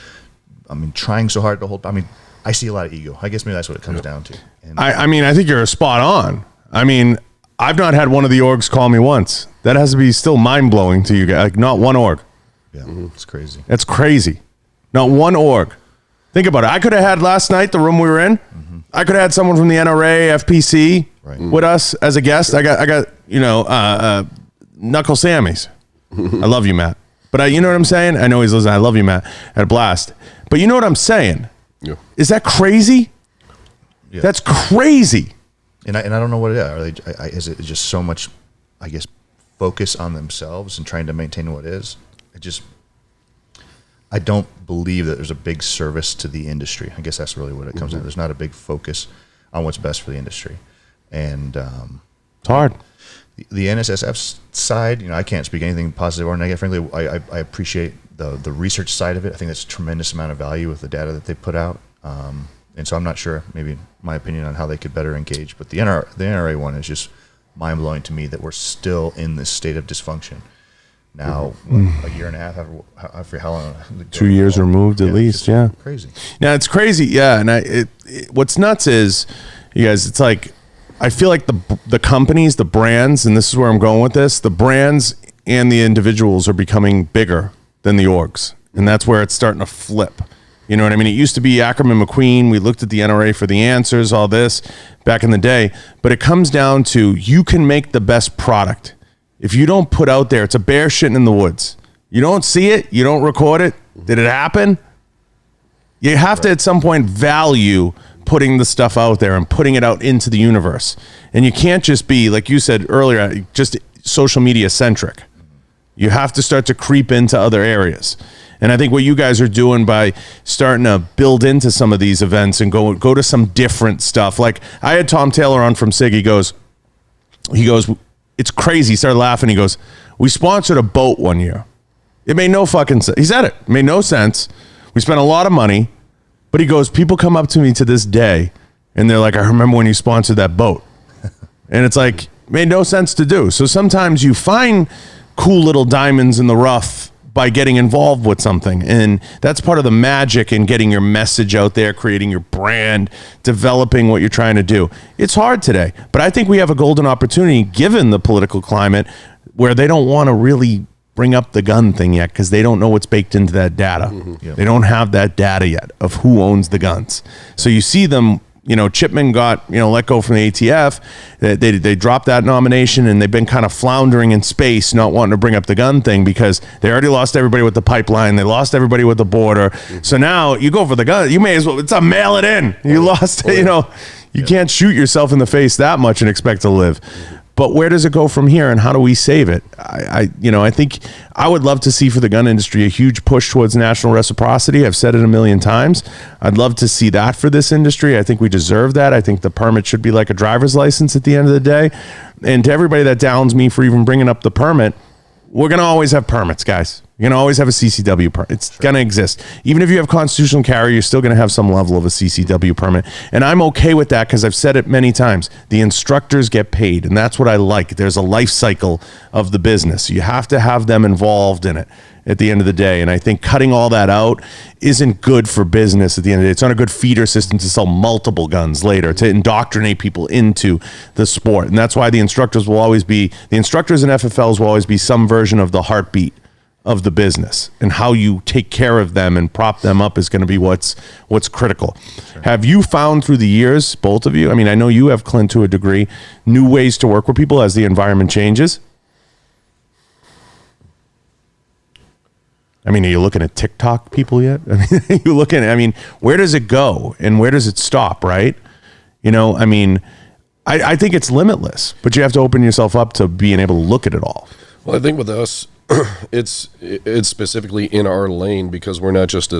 I mean, trying so hard to hold. I mean, I see a lot of ego. I guess maybe that's what it comes down to. And I mean, I think you're spot on. I mean, I've not had one of the orgs call me once. That has to be still mind-blowing to you guys. Like, not one org. yeah, it's crazy. That's crazy. Not one org. Think about it. I could have had last night, the room we were in, I could have had someone from the NRA, FPC with us as a guest. I got Knuckle Sammys. I love you, Matt. But you know what I'm saying? I know he's listening. I love you, Matt. I had a blast. But you know what I'm saying? Yeah. Is that crazy? Yeah. That's crazy. And I don't know what it is. Is it just so much, I guess, focus on themselves and trying to maintain what is? I don't believe that there's a big service to the industry. I guess that's really what it comes down to. There's not a big focus on what's best for the industry. And It's hard. the NSSF side, I can't speak anything positive or negative. Frankly, I appreciate the research side of it. I think that's a tremendous amount of value with the data that they put out. And so I'm not sure, maybe my opinion on how they could better engage. But the NRA one is just mind-blowing to me that we're still in this state of dysfunction. Now, a year and a half after how long? 2 years removed at least, yeah. Crazy. Now, it's crazy, yeah. And what's nuts is, you guys, it's like, I feel like the companies, the brands, and this is where I'm going with this, the brands and the individuals are becoming bigger than the orgs. And that's where it's starting to flip. You know what I mean? It used to be Ackerman McQueen. We looked at the NRA for the answers, all this back in the day. But it comes down to, you can make the best product. If you don't put out there, it's a bear shitting in the woods. You don't see it. You don't record it. Did it happen? You have to, at some point, value putting the stuff out there and putting it out into the universe. And you can't just be, like you said earlier, just social media centric. You have to start to creep into other areas. And I think what you guys are doing by starting to build into some of these events and go to some different stuff. Like, I had Tom Taylor on from SIG. He goes, it's crazy. He started laughing. He goes, we sponsored a boat one year. It made no fucking sense. He said it. It made no sense. We spent a lot of money. But he goes, people come up to me to this day, and they're like, I remember when you sponsored that boat. And it's like, made no sense to do. So sometimes you find cool little diamonds in the rough by getting involved with something. And that's part of the magic in getting your message out there, creating your brand, developing what you're trying to do. It's hard today, but I think we have a golden opportunity given the political climate where they don't want to really bring up the gun thing yet because they don't know what's baked into that data. They don't have that data yet of who owns the guns. So you see them Chipman got, let go from the ATF. They dropped that nomination, and they've been kind of floundering in space, not wanting to bring up the gun thing because they already lost everybody with the pipeline. They lost everybody with the border. So now you go for the gun. You may as well, it's a mail it in. You lost, you can't shoot yourself in the face that much and expect to live. But where does it go from here, and how do we save it? I think I would love to see for the gun industry a huge push towards national reciprocity. I've said it a million times. I'd love to see that for this industry. I think we deserve that. I think the permit should be like a driver's license at the end of the day. And to everybody that downs me for even bringing up the permit, we're going to always have permits, guys. You're going to always have a CCW permit. It's going to exist. Even if you have constitutional carry, you're still going to have some level of a CCW permit. And I'm okay with that because I've said it many times. The instructors get paid, and that's what I like. There's a life cycle of the business. You have to have them involved in it at the end of the day. And I think cutting all that out isn't good for business at the end of the day. It's not a good feeder system to sell multiple guns later, to indoctrinate people into the sport. And that's why the instructors and FFLs will always be some version of the heartbeat of the business, and how you take care of them and prop them up is going to be what's critical. Sure. Have you found through the years, both of you, I know you have, Clint, to a degree, new ways to work with people as the environment changes? Are you looking at TikTok people yet? Where does it go and where does it stop, right? I think it's limitless, but you have to open yourself up to being able to look at it all. Well, I think with us, it's specifically in our lane because we're not just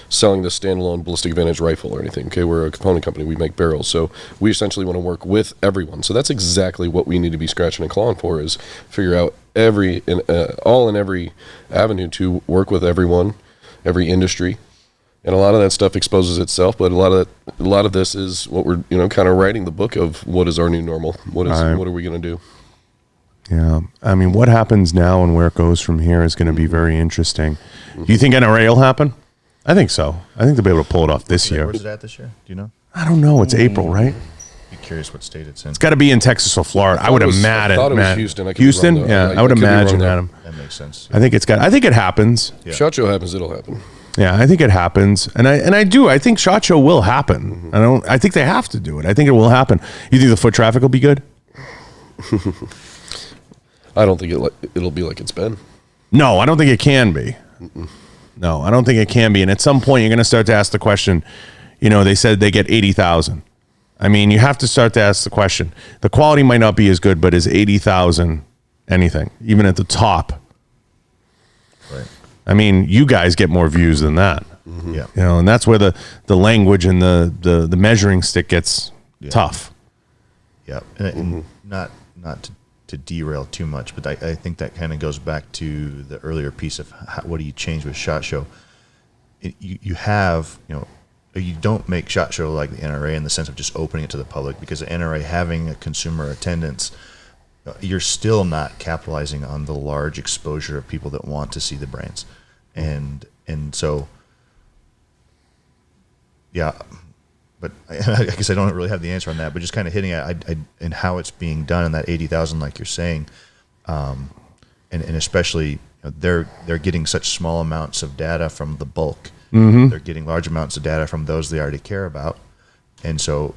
selling this standalone ballistic advantage rifle or anything. Okay, we're a component company. We make barrels, so we essentially want to work with everyone. So that's exactly what we need to be scratching and clawing for, is figure out every avenue to work with everyone, every industry, and a lot of that stuff exposes itself. But a lot of this is what we're kind of writing the book of. What is our new normal? What are we going to do? Yeah. What happens now and where it goes from here is going to be very interesting. Do you think NRA will happen? I think so. I think they'll be able to pull it off this year. Where's it at this year? Do you know? I don't know. It's April, right? Be curious what state it's in. It's got to be in Texas or Florida. I would imagine. I thought it was Houston. Houston? Yeah, I would imagine, Adam. That makes sense. I think it happens. Yeah. SHOT Show happens, it'll happen. Yeah, I think it happens. And I do. I think SHOT Show will happen. I think they have to do it. I think it will happen. You think the foot traffic will be good? I don't think it'll be like it's been. No, I don't think it can be. No, I don't think it can be. And at some point, you're going to start to ask the question, they said they get 80,000. You have to start to ask the question. The quality might not be as good, but is 80,000 anything, even at the top? Right. You guys get more views than that. Mm-hmm. Yeah. And that's where the language and the measuring stick gets tough. Yeah. And not to derail too much, but I think that kind of goes back to the earlier piece of what do you change with SHOT Show. You don't make SHOT Show like the NRA in the sense of just opening it to the public, because the NRA having a consumer attendance, you're still not capitalizing on the large exposure of people that want to see the brands, and so yeah. But I guess I don't really have the answer on that. But just kind of hitting it and how it's being done in that 80,000, like you're saying, and especially they're getting such small amounts of data from the bulk. Mm-hmm. They're getting large amounts of data from those they already care about, and so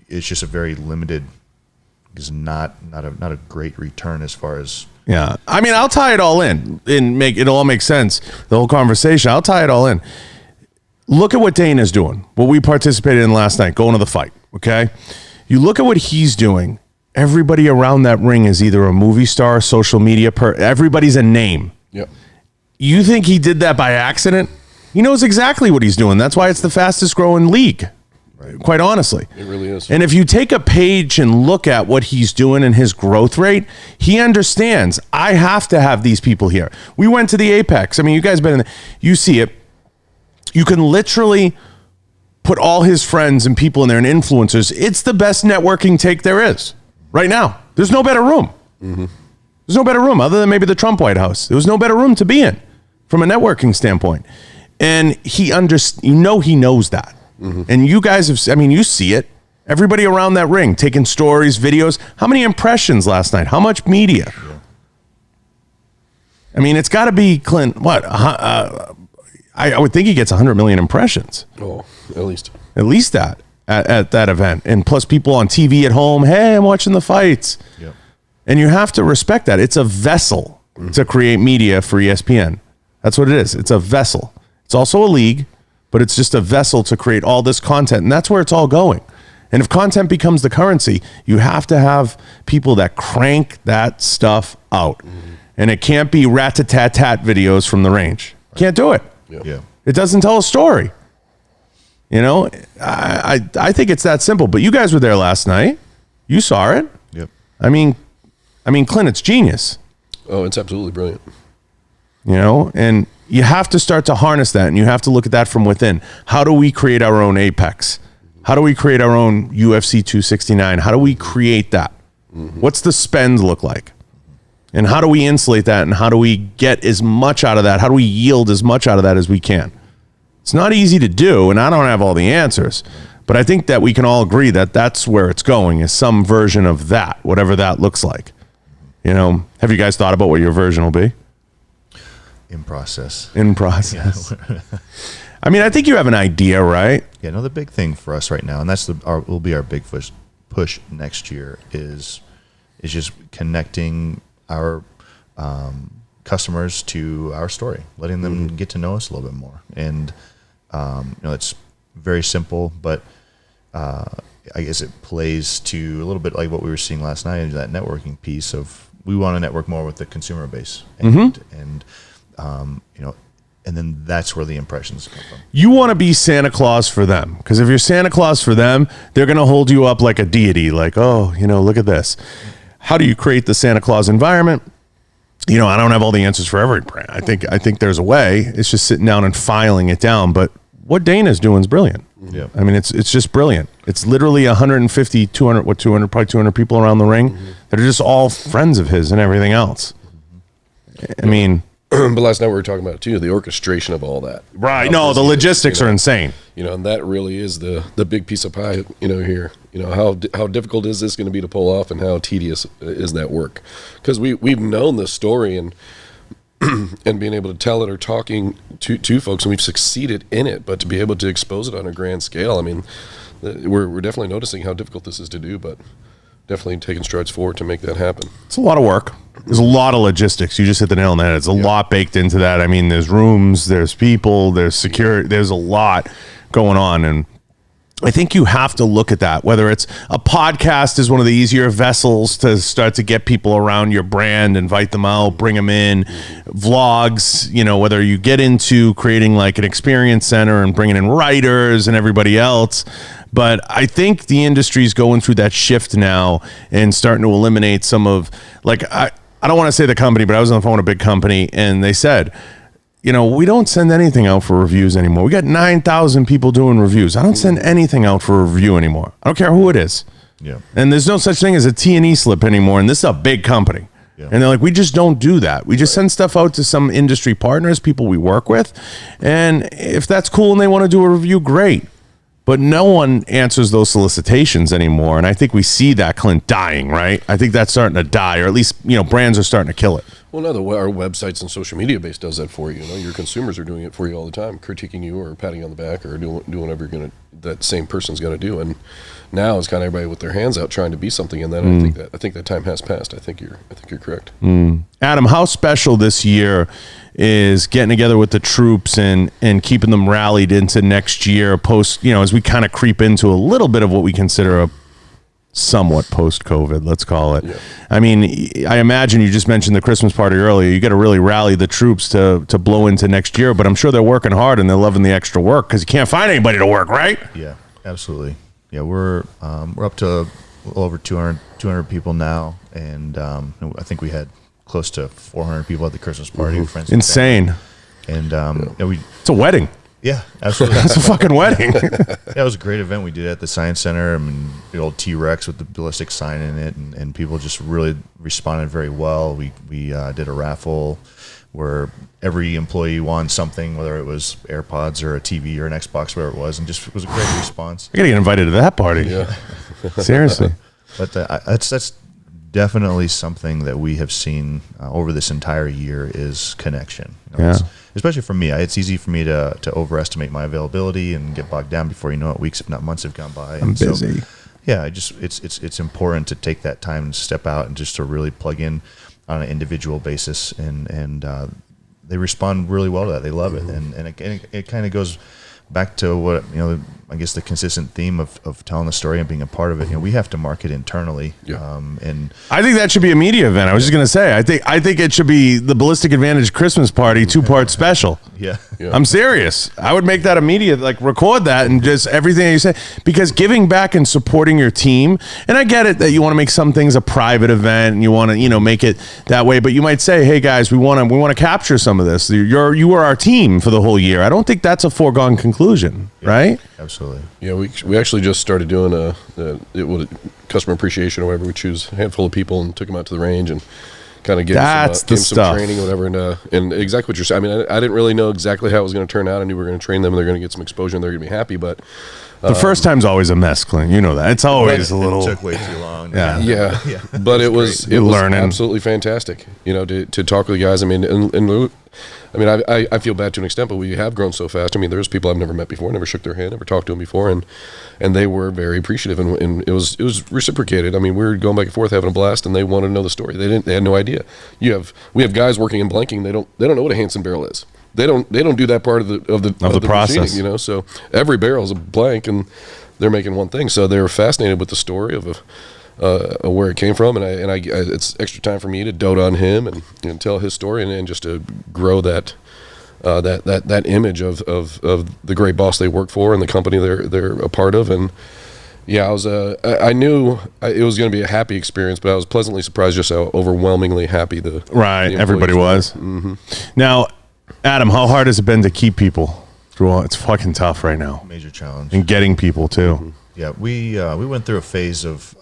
it's just a very limited, is not a great return as far as. Yeah, I'll tie it all in and make it all make sense. The whole conversation, I'll tie it all in. Look at what Dana's doing, what we participated in last night, going to the fight, okay? You look at what he's doing. Everybody around that ring is either a movie star, social media everybody's a name. Yep. You think he did that by accident? He knows exactly what he's doing. That's why it's the fastest growing league, quite honestly. It really is. And if you take a page and look at what he's doing and his growth rate, he understands, I have to have these people here. We went to the Apex. You guys been you see it. You can literally put all his friends and people in there and influencers. It's the best networking take there is right now. There's no better room. Mm-hmm. There's no better room other than maybe the Trump White House. There was no better room to be in from a networking standpoint. And he knows that. Mm-hmm. And you guys have, you see it. Everybody around that ring taking stories, videos. How many impressions last night? How much media? Yeah. It's got to be Clint, what? I would think he gets 100 million impressions. Oh, at least. At least that. at that event. And plus people on TV at home, hey, I'm watching the fights. Yep. And you have to respect that. It's a vessel to create media for ESPN. That's what it is. It's a vessel. It's also a league, but it's just a vessel to create all this content. And that's where it's all going. And if content becomes the currency, you have to have people that crank that stuff out. And it can't be rat-a-tat-tat videos from the range. Can't do it. Yeah. It doesn't tell a story. You know, I think it's that simple. But you guys were there last night. You saw it. Yep. I mean, Clint, it's genius. Oh, it's absolutely brilliant. You know, and you have to start to harness that, and you have to look at that from within. How do we create our own Apex? How do we create our own UFC 269? How do we create that? What's the spend look like? And how do we insulate that? And how do we get as much out of that? How do we yield as much out of that as we can? It's not easy to do, and I don't have all the answers. But I think that we can all agree that that's where it's going, is some version of that, whatever that looks like. You know, have you guys thought about what your version will be? In process. In process. I mean, I think you have an idea, right? Yeah, no, the big thing for us right now, and that's will be our big push next year, is just connecting our customers to our story, letting them get to know us a little bit more. And you know, it's very simple, but I guess it plays to a little bit like what we were seeing last night, that networking piece of, we want to network more with the consumer base, and you know, and then that's where the impressions come from. You want to be Santa Claus for them, because if you're Santa Claus for them, they're going to hold you up like a deity, like, oh, you know, look at this. How do you create the Santa Claus environment? You know, I don't have all the answers for every brand. I think there's a way. It's just sitting down and filing it down. But what Dana's doing is brilliant. Yeah. I mean, it's just brilliant. It's literally 150, 200, probably 200 people around the ring that are just all friends of his and everything else. I mean, But last night we were talking about it too, the orchestration of all that. right. No, the logistics are insane. You know, and that really is the big piece of pie, you know, here. You know, how difficult is this going to be to pull off, and how tedious is that work? Because we've known this story, and and being able to tell it, or talking to folks, and we've succeeded in it, but to be able to expose it on a grand scale, I mean, we're definitely noticing how difficult this is to do, but definitely taking strides forward to make that happen. It's a lot of work. There's a lot of logistics. You just hit the nail on the head. It's a lot baked into that. I mean, there's rooms, there's people, there's security, there's a lot going on. And I think you have to look at that, whether it's a podcast is one of the easier vessels to start to get people around your brand, invite them out, bring them in, vlogs, you know, whether you get into creating like an experience center and bringing in writers and everybody else. But I think the industry is going through that shift now and starting to eliminate some of, like, I don't want to say the company, but I was on the phone with a big company, and they said, you know, we don't send anything out for reviews anymore. We got 9,000 people doing reviews. I don't send anything out for a review anymore. I don't care who it is. Yeah. And there's no such thing as a T&E slip anymore, and this is a big company. Yeah. And they're like, we just don't do that. We just send stuff out to some industry partners, people we work with, and if that's cool and they want to do a review, great. But no one answers those solicitations anymore, and I think we see that, Clint, dying, right? I think that's starting to die, or at least, you know, brands are starting to kill it. Well, no, our websites and social media base does that for you. You know, your consumers are doing it for you all the time, critiquing you or patting you on the back or doing whatever that same person's going to do. And now it's kind of everybody with their hands out trying to be something. And then I think that time has passed. I think you're correct. Adam, how special this year is getting together with the troops and keeping them rallied into next year, post, you know, as we kind of creep into a little bit of what we consider a somewhat post-COVID, let's call it. Yeah. I mean, I imagine you just mentioned the Christmas party earlier. You got to really rally the troops to blow into next year, but I'm sure they're working hard and they're loving the extra work because you can't find anybody to work, right? Yeah, absolutely. Yeah, we're up to a little over 200 people now, and I think we had close to 400 people at the Christmas party. Friends, insane. And it's a wedding. Yeah, absolutely. It's a fucking wedding. Yeah, it was a great event we did at the Science Center. I mean, the old T-Rex with the Ballistic sign in it, and people just really responded very well. We did a raffle where every employee won something, whether it was AirPods or a TV or an Xbox, whatever it was, and just it was a great response. I gotta get invited to that party. Yeah. Seriously. But that's definitely something that we have seen over this entire year is connection. Yeah. Especially for me, it's easy for me to overestimate my availability and get bogged down before you know it. Weeks, if not months, have gone by. I'm busy. So, yeah, it's important to take that time and step out and just to really plug in on an individual basis, and they respond really well to that. They love it, and it kind of goes back to what, I guess the consistent theme of telling the story and being a part of it. We have to market internally. Yeah. And I think that should be a media event. I was just going to say, I think it should be the Ballistic Advantage Christmas Party 2-part special. yeah. I'm serious. I would make that immediate, record that and just everything that you say, because giving back and supporting your team, and I get it that you want to make some things a private event and you want to, make it that way, but you might say, hey guys, we want to capture some of this. You are our team for the whole year. I don't think that's a foregone conclusion, right? Absolutely. Yeah, we actually just started doing customer appreciation or whatever. We choose a handful of people and took them out to the range and kind of give them some training or whatever. And exactly what you're saying. I mean, I didn't really know exactly how it was going to turn out. I knew we were going to train them and they're going to get some exposure and they're going to be happy. But the first time's always a mess, Clint. You know that. It's always a little. It took way too long. Yeah. But it was learning. absolutely fantastic. To talk with the guys. I mean, I feel bad to an extent, but we have grown so fast. I mean, there's people I've never met before, never shook their hand, never talked to them before, and they were very appreciative, and it was reciprocated. I mean, we were going back and forth having a blast, and they wanted to know the story. They had no idea. We have guys working in blanking. They don't know what a Hansen barrel is. They don't do that part of the process. Machining, so every barrel is a blank, and they're making one thing. So they were fascinated with the story of where it came from, and I it's extra time for me to dote on him and tell his story and just to grow that image of the great boss they work for and the company they're a part of. And yeah, I knew it was going to be a happy experience, but I was pleasantly surprised just how overwhelmingly happy the everybody was. Mm-hmm. Now, Adam, how hard has it been to keep people through all? It's fucking tough right now. Major challenge. And getting people too. Mm-hmm. Yeah, we went through a phase of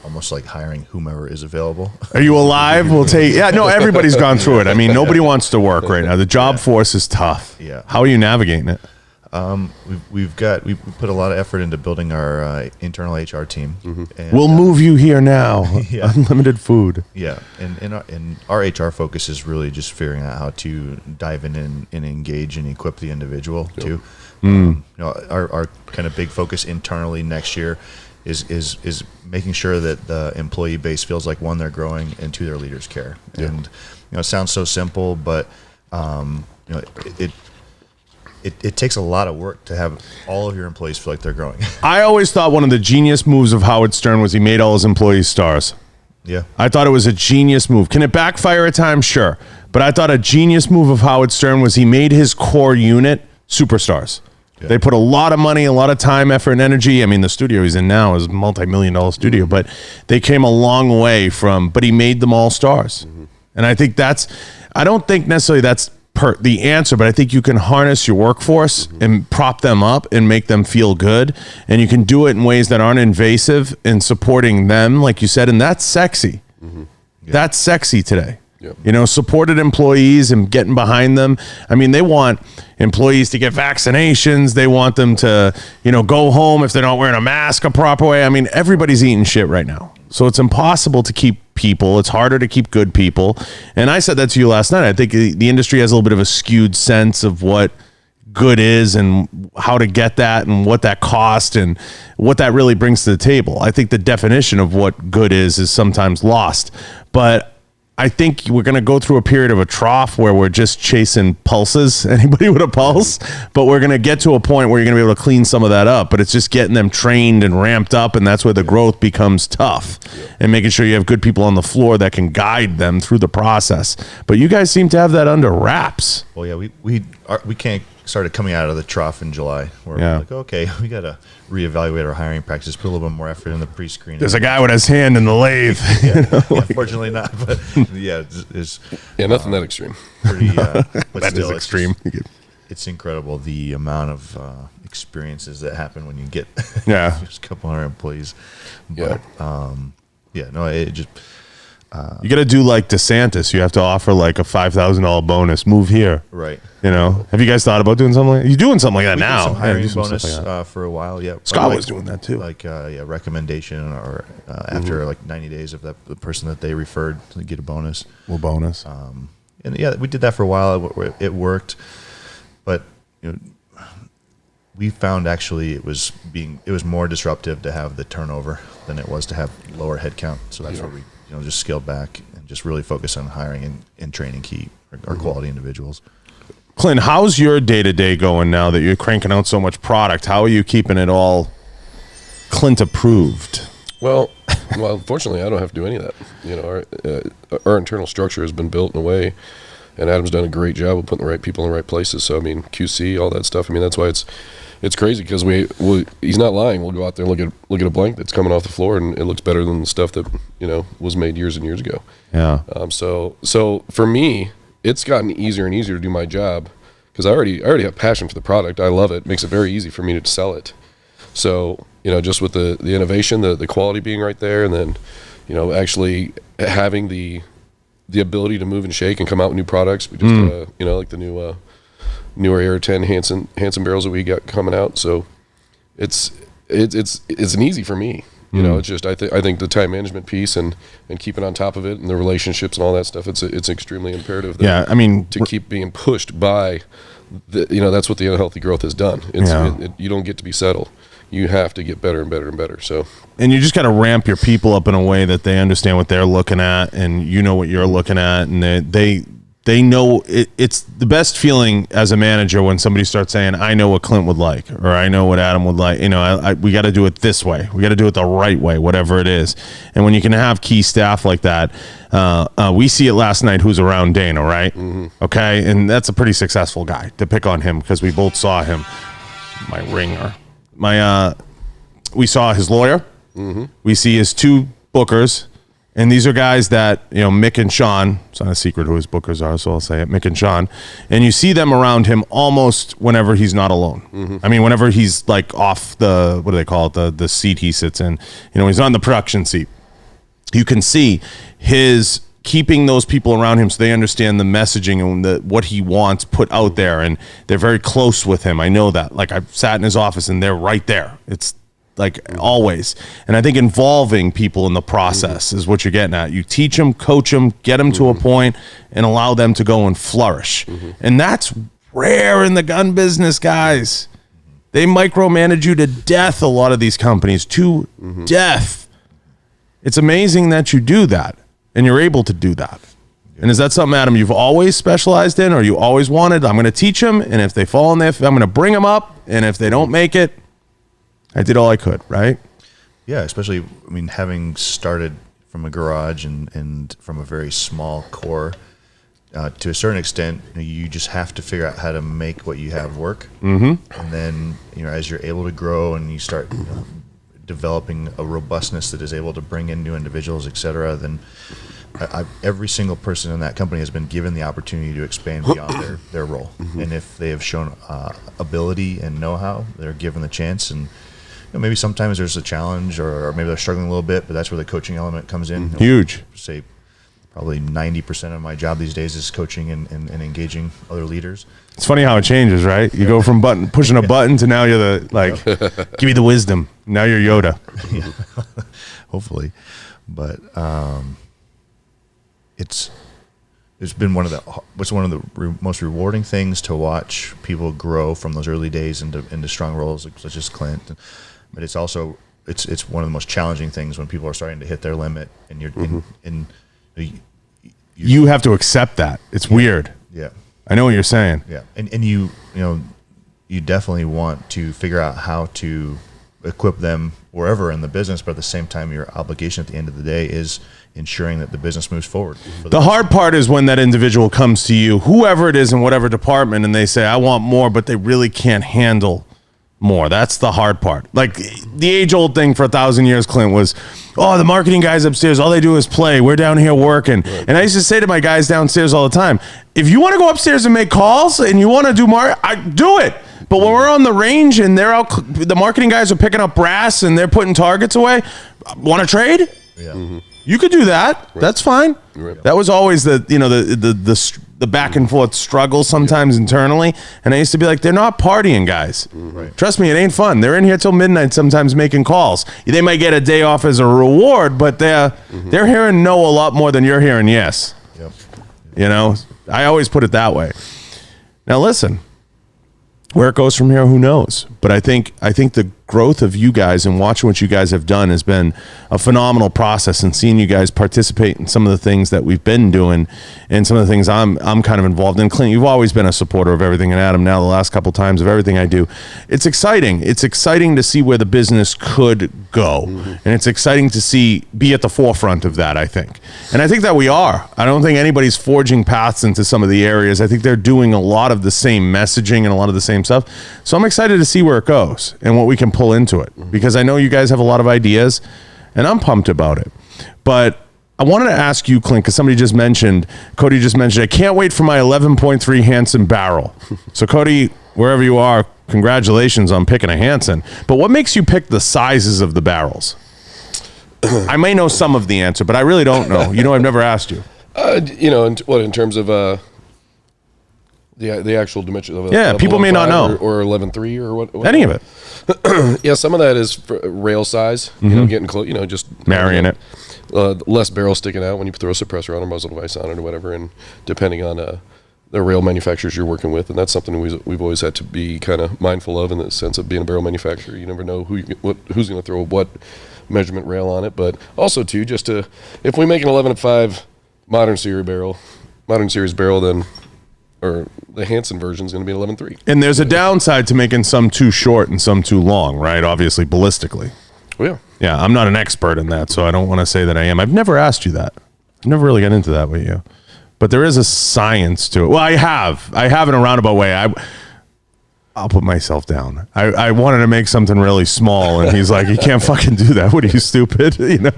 almost like hiring whomever is available. Are you alive? We'll take. Yeah, no, everybody's gone through it. I mean, nobody wants to work right now. The job force is tough. Yeah. How are you navigating it? We put a lot of effort into building our internal HR team. Mm-hmm. And, We'll move you here now. Yeah. Unlimited food. Yeah, and our HR focus is really just figuring out how to dive in and engage and equip the individual too. Our kind of big focus internally next year is making sure that the employee base feels like, one, they're growing, and two, their leaders care. Yeah. And it sounds so simple, but it takes a lot of work to have all of your employees feel like they're growing. I always thought one of the genius moves of Howard Stern was he made all his employees stars. Yeah. I thought it was a genius move. Can it backfire at times? Sure. But I thought a genius move of Howard Stern was he made his core unit superstars. Yeah. They put a lot of money, a lot of time, effort, and energy. I mean, the studio he's in now is a multi-million-dollar studio, but they came a long way but he made them all stars. Mm-hmm. And I think I don't think necessarily that's the answer, but I think you can harness your workforce and prop them up and make them feel good. And you can do it in ways that aren't invasive in supporting them, like you said, and that's sexy. Mm-hmm. Yeah. That's sexy today. Yep. Supported employees and getting behind them. I mean, they want employees to get vaccinations. They want them to, go home if they're not wearing a mask a proper way. I mean, everybody's eating shit right now. So it's impossible to keep people. It's harder to keep good people. And I said that to you last night. I think the industry has a little bit of a skewed sense of what good is and how to get that and what that costs and what that really brings to the table. I think the definition of what good is sometimes lost. But I think we're going to go through a period of a trough where we're just chasing pulses, anybody with a pulse, but we're going to get to a point where you're going to be able to clean some of that up, but it's just getting them trained and ramped up, and that's where the growth becomes tough, and making sure you have good people on the floor that can guide them through the process. But you guys seem to have that under wraps. Well, yeah, we can't started coming out of the trough in July where we're like, okay, we got to reevaluate our hiring practices, put a little bit more effort in the pre-screening. There's a guy with his hand in the lathe. Unfortunately not, but it's nothing that extreme. Pretty, but that still, is extreme. It's incredible the amount of experiences that happen when you get just a couple hundred employees. But it just You got to do like DeSantis. You have to offer like a $5,000 bonus. Move here. Right. You know, have you guys thought about doing something like that? You're doing something like that We did now. some hiring do some bonus stuff like that. for a while. Yeah, Scott Like- was doing that too. Like recommendation or after like 90 days of the person that they referred to get a bonus. Well, bonus. And yeah, we did that for a while. It worked, but you know, we found actually it was more disruptive to have the turnover than it was to have lower headcount. So that's where we just scaled back and just really focus on hiring and training key or quality individuals. Clint, how's your day-to-day going now that you're cranking out so much product? How are you keeping it all Clint approved? Well, fortunately, I don't have to do any of that. You know, our internal structure has been built in a way, and Adam's done a great job of putting the right people in the right places. So, I mean, QC, all that stuff. I mean, that's why it's crazy because he's not lying. We'll go out there and look at a blank that's coming off the floor, and it looks better than the stuff that was made years and years ago. Yeah. So for me, it's gotten easier and easier to do my job because I already have passion for the product. I love it. It makes it very easy for me to sell it. So, just with the innovation, the quality being right there, and then, actually having the ability to move and shake and come out with new products. We just, like the newer Air 10 Hanson barrels that we got coming out. So it's an easy for me. It's just I think the time management piece and keeping on top of it and the relationships and all that stuff. It's extremely imperative. To keep being pushed by that's what the unhealthy growth has done. You don't get to be settled. You have to get better and better and better. So, and you just got to ramp your people up in a way that they understand what they're looking at, and you know what you're looking at, and they know it. It's the best feeling as a manager when somebody starts saying, "I know what Clint would like," or "I know what Adam would like." We got to do it this way. We got to do it the right way, whatever it is. And when you can have key staff like that, we see it last night. Who's around Dana, right? Mm-hmm. Okay, and that's a pretty successful guy to pick on him because we both saw him. My ringer. We saw his lawyer. Mm-hmm. We see his two bookers, and these are guys that Mick and Sean. It's not a secret who his bookers are, so I'll say it. Mick and Sean, and you see them around him almost whenever he's not alone. Mm-hmm. I mean, whenever he's like off the what do they call it, the seat he sits in. He's on the production seat. You can see his keeping those people around him so they understand the messaging and what he wants put out there, and they're very close with him. I know that. Like, I've sat in his office and they're right there. It's like always. And I think involving people in the process is what you're getting at. You teach them, coach them, get them to a point, and allow them to go and flourish. And that's rare in the gun business, guys. They micromanage you to death, a lot of these companies, to death. It's amazing that you do that. And you're able to do that. And is that something, Adam, you've always specialized in, or you always wanted? I'm going to teach them, and if they fall in there, I'm going to bring them up, and if they don't make it, I did all I could, right? Yeah, especially, having started from a garage and from a very small core, to a certain extent, you just have to figure out how to make what you have work. Mm-hmm. And then, as you're able to grow and you start developing a robustness that is able to bring in new individuals, et cetera, then every single person in that company has been given the opportunity to expand beyond their role. Mm-hmm. And if they have shown ability and know-how, they're given the chance. And maybe sometimes there's a challenge or maybe they're struggling a little bit, but that's where the coaching element comes in. Huge. Say probably 90% of my job these days is coaching and engaging other leaders. It's funny how it changes, right? You go from pushing a button to now you're give me the wisdom. Now you're Yoda. Yeah. Hopefully. But it's been one of the most rewarding things to watch people grow from those early days into strong roles such as Clint. But it's also it's one of the most challenging things when people are starting to hit their limit and you're you have to accept that. It's weird. Yeah. I know what you're saying. Yeah. And you definitely want to figure out how to equip them wherever in the business, but at the same time, your obligation at the end of the day is ensuring that the business moves forward. The hard part is when that individual comes to you, whoever it is in whatever department, and they say, I want more, but they really can't handle more. That's the hard part. Like the age-old thing for 1,000 years, Clint, was, the marketing guys upstairs, all they do is play. We're down here working. Right. And I used to say to my guys downstairs all the time, if you want to go upstairs and make calls and you want to do do it. But when we're on the range and they're out, the marketing guys are picking up brass and they're putting targets away, want to trade? Yeah. Mm-hmm. You could do that. That's fine. Right. That was always the back and forth struggle sometimes internally. And I used to be like, they're not partying, guys. Right. Trust me, it ain't fun. They're in here till midnight sometimes making calls. They might get a day off as a reward, but they're hearing no a lot more than you're hearing yes. Yep. You know, I always put it that way. Now listen, where it goes from here, who knows? But I think the growth of you guys and watching what you guys have done has been a phenomenal process, and seeing you guys participate in some of the things that we've been doing and some of the things I'm kind of involved in. Clint, you've always been a supporter of everything, and Adam now the last couple times of everything I do. It's exciting. It's exciting to see where the business could go. And it's exciting to be at the forefront of that, I think. And I think that we are. I don't think anybody's forging paths into some of the areas. I think they're doing a lot of the same messaging and a lot of the same stuff. So I'm excited to see where it goes and what we can pull into it, because I know you guys have a lot of ideas and I'm pumped about it. But I wanted to ask you, Clint, because Cody just mentioned, I can't wait for my 11.3 Hansen barrel. So Cody, wherever you are, congratulations on picking a Hansen. But what makes you pick the sizes of the barrels? I may know some of the answer, but I really don't know. I've never asked you. In terms of the actual dimension of it. People may not know. Or 11.3 or what? Any of it. Yeah, some of that is for rail size, getting close, just marrying it. Less barrel sticking out when you throw a suppressor on or muzzle device on it or whatever, and depending on the rail manufacturers you're working with, and that's something we've always had to be kind of mindful of in the sense of being a barrel manufacturer. You never know who's going to throw what measurement rail on it, but also too, if we make an 11.5 modern series barrel, then or the Hansen version is going to be 11.3. And there's a downside to making some too short and some too long, right? Obviously, ballistically. Oh, yeah. Yeah, I'm not an expert in that, so I don't want to say that I am. I've never asked you that. I've never really got into that with you. But there is a science to it. Well, I have in a roundabout way. I'll put myself down. I wanted to make something really small, and he's like, you can't fucking do that. What are you, stupid?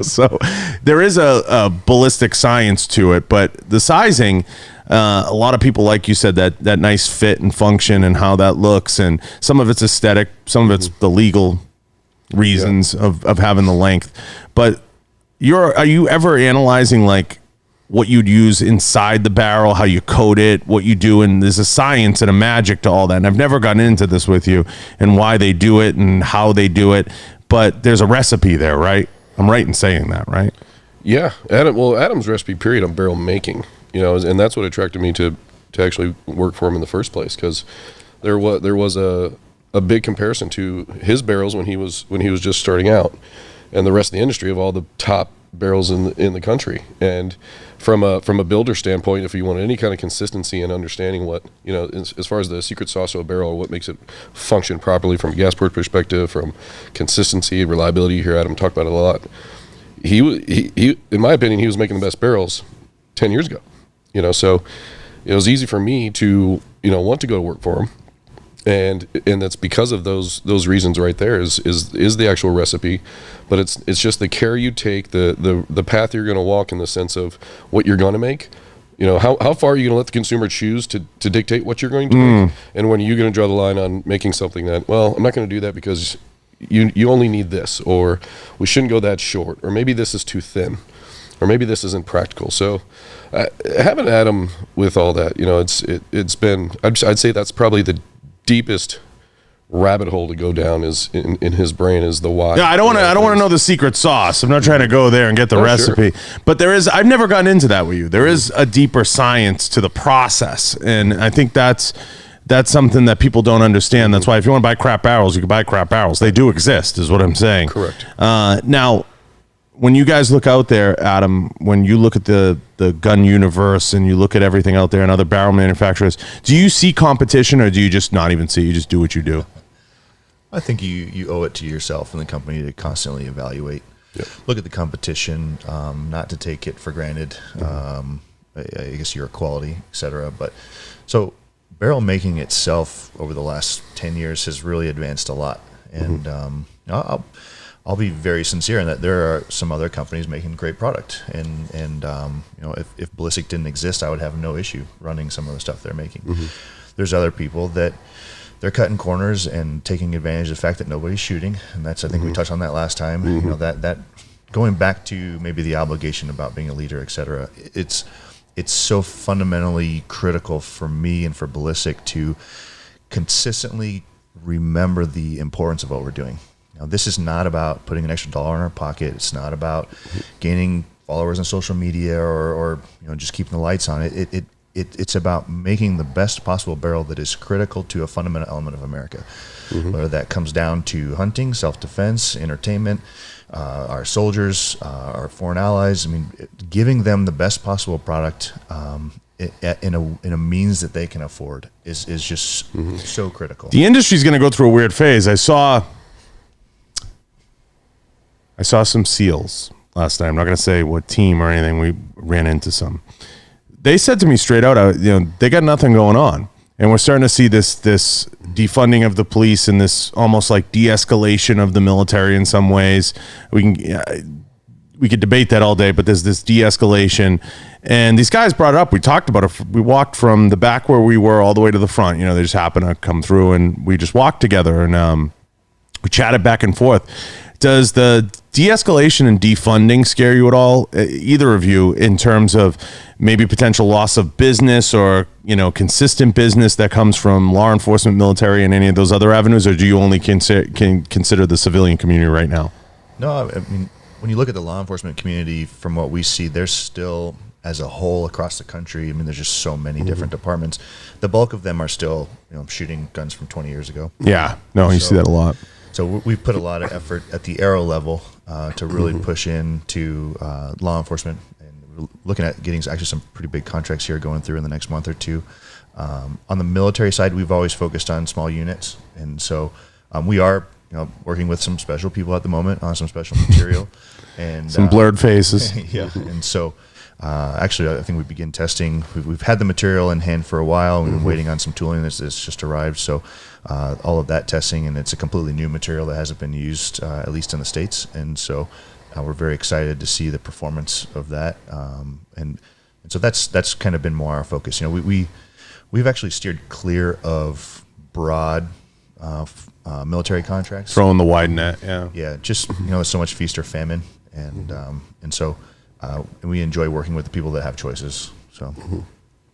So there is a ballistic science to it, but the sizing, a lot of people, like you said, that nice fit and function and how that looks, and some of it's aesthetic, some of it's the legal reasons of having the length. But are you ever analyzing like what you'd use inside the barrel, how you coat it, what you do, and there's a science and a magic to all that. And I've never gotten into this with you and why they do it and how they do it, but there's a recipe there, right? I'm right in saying that, right? Yeah, Adam's recipe period on barrel making, and that's what attracted me to actually work for him in the first place, because there was a big comparison to his barrels when he was just starting out, and the rest of the industry of all the top barrels in the country. And from a builder standpoint, if you want any kind of consistency and understanding what as far as the secret sauce of a barrel, what makes it function properly from a gas port perspective, from consistency, reliability, you hear Adam talk about it a lot. He in my opinion, he was making the best barrels 10 years ago. So it was easy for me to want to go to work for him. And that's because of those reasons right there is the actual recipe, but it's just the care you take, the path you're going to walk in the sense of what you're going to make. How far are you going to let the consumer choose to dictate what you're going to make, and when are you going to draw the line on making something that, well, I'm not going to do that because you only need this, or we shouldn't go that short, or maybe this is too thin, or maybe this isn't practical. So having Adam with all that, it's been, I'd say that's probably the deepest rabbit hole to go down is in his brain is the why. Yeah, I don't want to know the secret sauce. I'm not trying to go there and get the recipe. Sure. But I've never gotten into that with you. There is a deeper science to the process, and I think that's something that people don't understand. That's why if you want to buy crap barrels, you can buy crap barrels. They do exist, is what I'm saying. Correct. Now, when you guys look out there, Adam, when you look at the gun universe and you look at everything out there and other barrel manufacturers, do you see competition, or do you just not even see? You just do what you do? I think you owe it to yourself and the company to constantly evaluate. Yep. Look at the competition, not to take it for granted. I guess your quality, et cetera. But so barrel making itself over the last 10 years has really advanced a lot. And I'll be very sincere in that there are some other companies making great product, and if Ballistic didn't exist, I would have no issue running some of the stuff they're making. Mm-hmm. There's other people that they're cutting corners and taking advantage of the fact that nobody's shooting, and that's, I think we touched on that last time. Mm-hmm. That going back to maybe the obligation about being a leader, et cetera, it's so fundamentally critical for me and for Ballistic to consistently remember the importance of what we're doing. Now, this is not about putting an extra dollar in our pocket. It's not about gaining followers on social media or just keeping the lights on. It's about making the best possible barrel that is critical to a fundamental element of America. Whether that comes down to hunting, self-defense, entertainment, our soldiers, our foreign allies. I mean, giving them the best possible product in a means that they can afford is just so critical. The industry's going to go through a weird phase. I saw some SEALs last time. I'm not going to say what team or anything. We ran into some. They said to me straight out, they got nothing going on. And we're starting to see this defunding of the police and this almost like de-escalation of the military in some ways. We could debate that all day, but there's this de-escalation. And these guys brought it up. We talked about it. We walked from the back where we were all the way to the front. They just happened to come through, and we just walked together, and we chatted back and forth. Does the de-escalation and defunding scare you at all, either of you, in terms of maybe potential loss of business or consistent business that comes from law enforcement, military, and any of those other avenues, or do you only consider the civilian community right now? No, I mean, when you look at the law enforcement community, from what we see, there's still, as a whole across the country, I mean, there's just so many different departments. The bulk of them are still shooting guns from 20 years ago. Yeah, no, you see that a lot. So we've put a lot of effort at the aero level to really push into law enforcement, and we're looking at getting actually some pretty big contracts here going through in the next month or two. On the military side, we've always focused on small units, and so we are working with some special people at the moment on some special material and some blurred faces. Yeah, and so actually, I think we begin testing. We've had the material in hand for a while. We've been waiting on some tooling that's just arrived. So all of that testing, and it's a completely new material that hasn't been used, at least in the States. And so we're very excited to see the performance of that. And so that's kind of been more our focus. We've actually steered clear of broad military contracts. Throwing the wide net, yeah. Yeah, just there's so much feast or famine, and so we enjoy working with the people that have choices. So,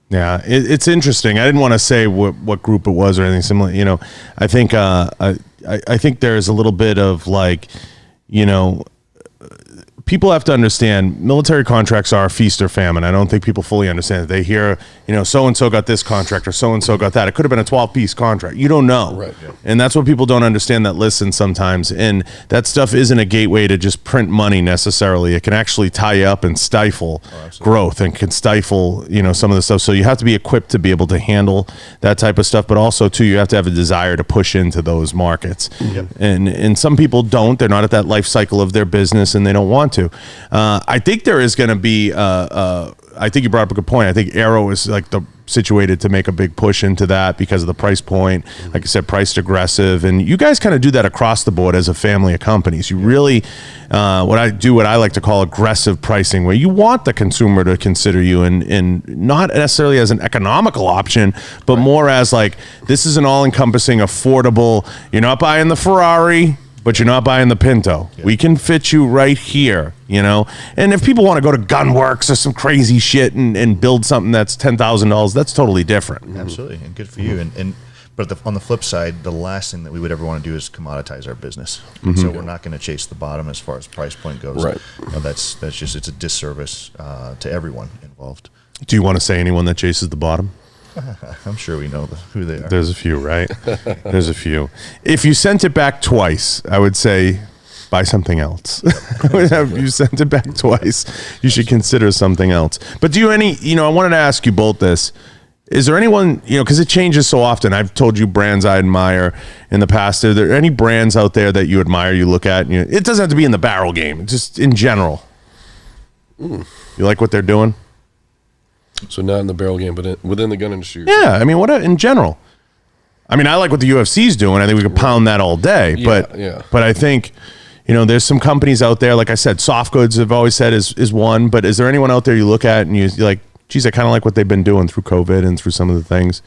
yeah, it's interesting. I didn't want to say what group it was or anything similar. I think I think there's a little bit of like, people have to understand military contracts are feast or famine. I don't think people fully understand it. They hear, so-and-so got this contract or so-and-so got that. It could have been a 12-piece contract. You don't know. Right. Yeah. And that's what people don't understand that listen sometimes. And that stuff isn't a gateway to just print money necessarily. It can actually tie you up and stifle growth and can stifle, some of the stuff. So you have to be equipped to be able to handle that type of stuff. But also, too, you have to have a desire to push into those markets. Yep. And some people don't. They're not at that life cycle of their business and they don't want to. I think there is going to be. I think you brought up a good point. I think Aero is situated to make a big push into that because of the price point. Like I said, priced aggressive, and you guys kind of do that across the board as a family of companies. You really, what I like to call aggressive pricing, where you want the consumer to consider you, and not necessarily as an economical option, but more as like, this is an all-encompassing, affordable. You're not buying the Ferrari, but you're not buying the Pinto. Yeah. We can fit you right here, And if people want to go to Gunworks or some crazy shit and build something that's $10,000, that's totally different. Absolutely, and good for you. But on the flip side, the last thing that we would ever want to do is commoditize our business. So we're not going to chase the bottom as far as price point goes. Right. That's just, it's a disservice to everyone involved. Do you want to say anyone that chases the bottom? I'm sure we know who they are. There's a few, right? There's a few. If you sent it back twice, I would say buy something else. If you sent it back twice, you should consider something else. But do you I wanted to ask you both this. Is there anyone, because it changes so often. I've told you brands I admire in the past. Are there any brands out there that you admire, you look at? It doesn't have to be in the barrel game, just in general. You like what they're doing? So not in the barrel game, but within the gun industry. Yeah, I mean, what in general? I mean, I like what the UFC's doing. I think we could pound that all day. But I think, there's some companies out there, like I said, soft goods I've always said is one. But is there anyone out there you look at and you're like, geez, I kind of like what they've been doing through COVID and through some of the things?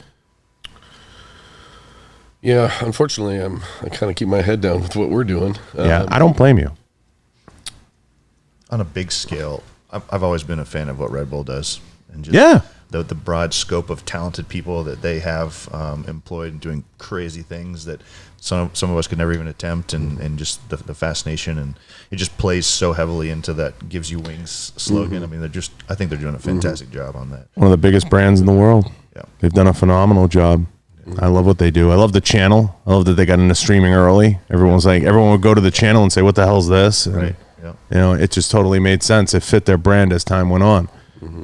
Yeah, unfortunately, I kind of keep my head down with what we're doing. Yeah, I don't blame you. on a big scale, I've always been a fan of what Red Bull does, and just Yeah. the broad scope of talented people that they have employed and doing crazy things that some of us could never even attempt, and just the fascination, and it just plays so heavily into that "gives you wings" slogan. I mean, I think they're doing a fantastic job on that. One of the biggest brands in the world. Yeah. They've done a phenomenal job. I love what they do. I love the channel. I love that they got into streaming early. Everyone would go to the channel and say, "What the hell's this?" And, Right. Yeah. you know, it just totally made sense. It fit their brand as time went on.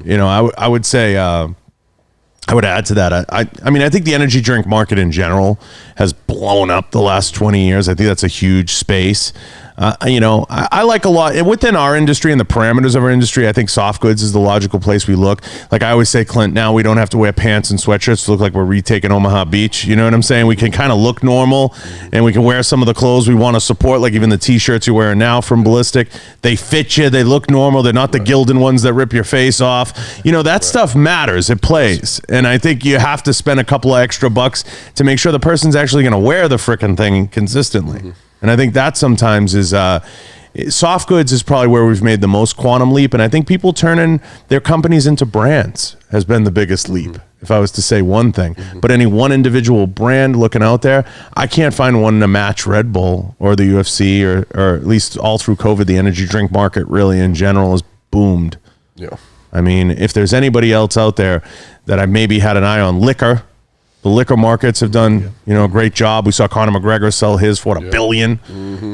You know, I would say, I would add to that. I mean, I think the energy drink market in general has blown up the last 20 years. I think that's a huge space. You know, I like a lot within our industry and the parameters of our industry. I think soft goods is the logical place we look. Like I always say, Clint, now we don't have to wear pants and sweatshirts to look like we're retaking Omaha Beach. You know what I'm saying? We can kind of look normal, and we can wear some of the clothes we want to support, like even the t-shirts you're wearing now from Ballistic. They fit you. They look normal. They're not the Gildan ones that rip your face off. You know, that stuff matters. It plays. And I think you have to spend a couple of extra bucks to make sure the person's actually going to wear the frickin' thing consistently. And I think that sometimes is soft goods is probably where we've made the most quantum leap. And I think people turning their companies into brands has been the biggest leap, if I was to say one thing. But any one individual brand looking out there, I can't find one to match Red Bull or the UFC or at least all through COVID, the energy drink market really in general has boomed. Yeah. I mean, if there's anybody else out there that I maybe had an eye on, liquor. The liquor markets have done, you know, a great job. We saw Conor McGregor sell his for $1 billion.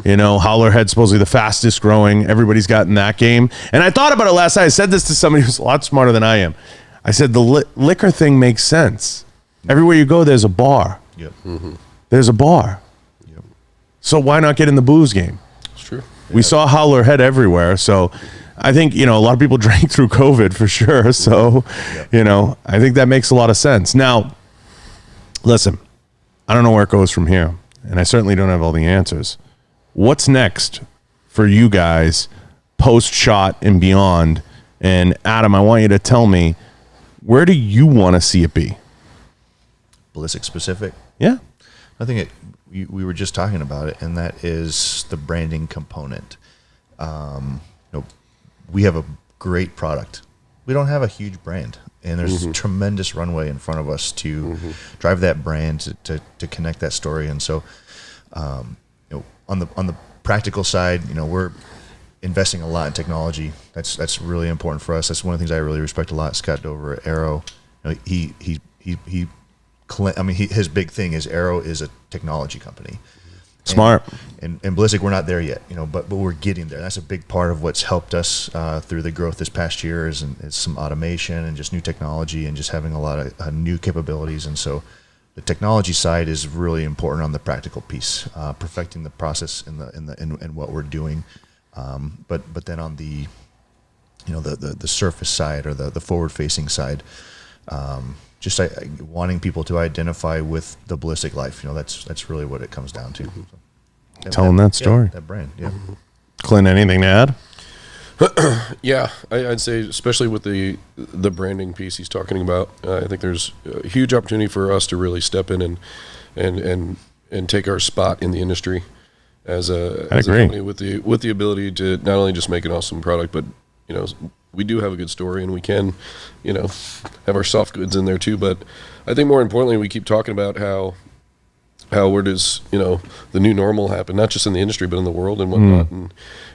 You know, Howler Head supposedly the fastest growing. Everybody's gotten that game. And I thought about it last night. I said this to somebody who's a lot smarter than I am. I said the liquor thing makes sense. Everywhere you go, there's a bar. Yep. There's a bar. Yep. So why not get in the booze game? It's true. We saw Howler Head everywhere. So I think, you know, a lot of people drank through COVID for sure. So, you know, I think that makes a lot of sense. Now, listen, I don't know where it goes from here, and I certainly don't have all the answers. What's next for you guys post-shot and beyond? And Adam, I want you to tell me, where do you want to see it be? Ballistic specific. Yeah. I think we were just talking about it, and that is the branding component. You know, we have a great product. We don't have a huge brand, and there's tremendous runway in front of us to drive that brand, to connect that story. And so, you know, on the practical side, you know, we're investing a lot in technology. That's really important for us. That's one of the things I really respect a lot. Scott Dover at Arrow, you know, his big thing is Arrow is a technology company. Smart. And Ballistic, we're not there yet, you know, but we're getting there. That's a big part of what's helped us through the growth this past year is some automation and just new technology and just having a lot of new capabilities. And so the technology side is really important on the practical piece, perfecting the process in what we're doing. But then on the, you know, the surface side or the forward facing side, just wanting people to identify with the Ballistic life. You know, that's really what it comes down to. So, Telling that story. that brand, yeah. Clint, anything to add? Yeah, I'd say especially with the branding piece he's talking about, I think there's a huge opportunity for us to really step in and take our spot in the industry as a company with the ability to not only just make an awesome product, but you know, we do have a good story and we can, you know, have our soft goods in there too. But I think more importantly, we keep talking about how where does, you know, the new normal happen, not just in the industry, but in the world and whatnot.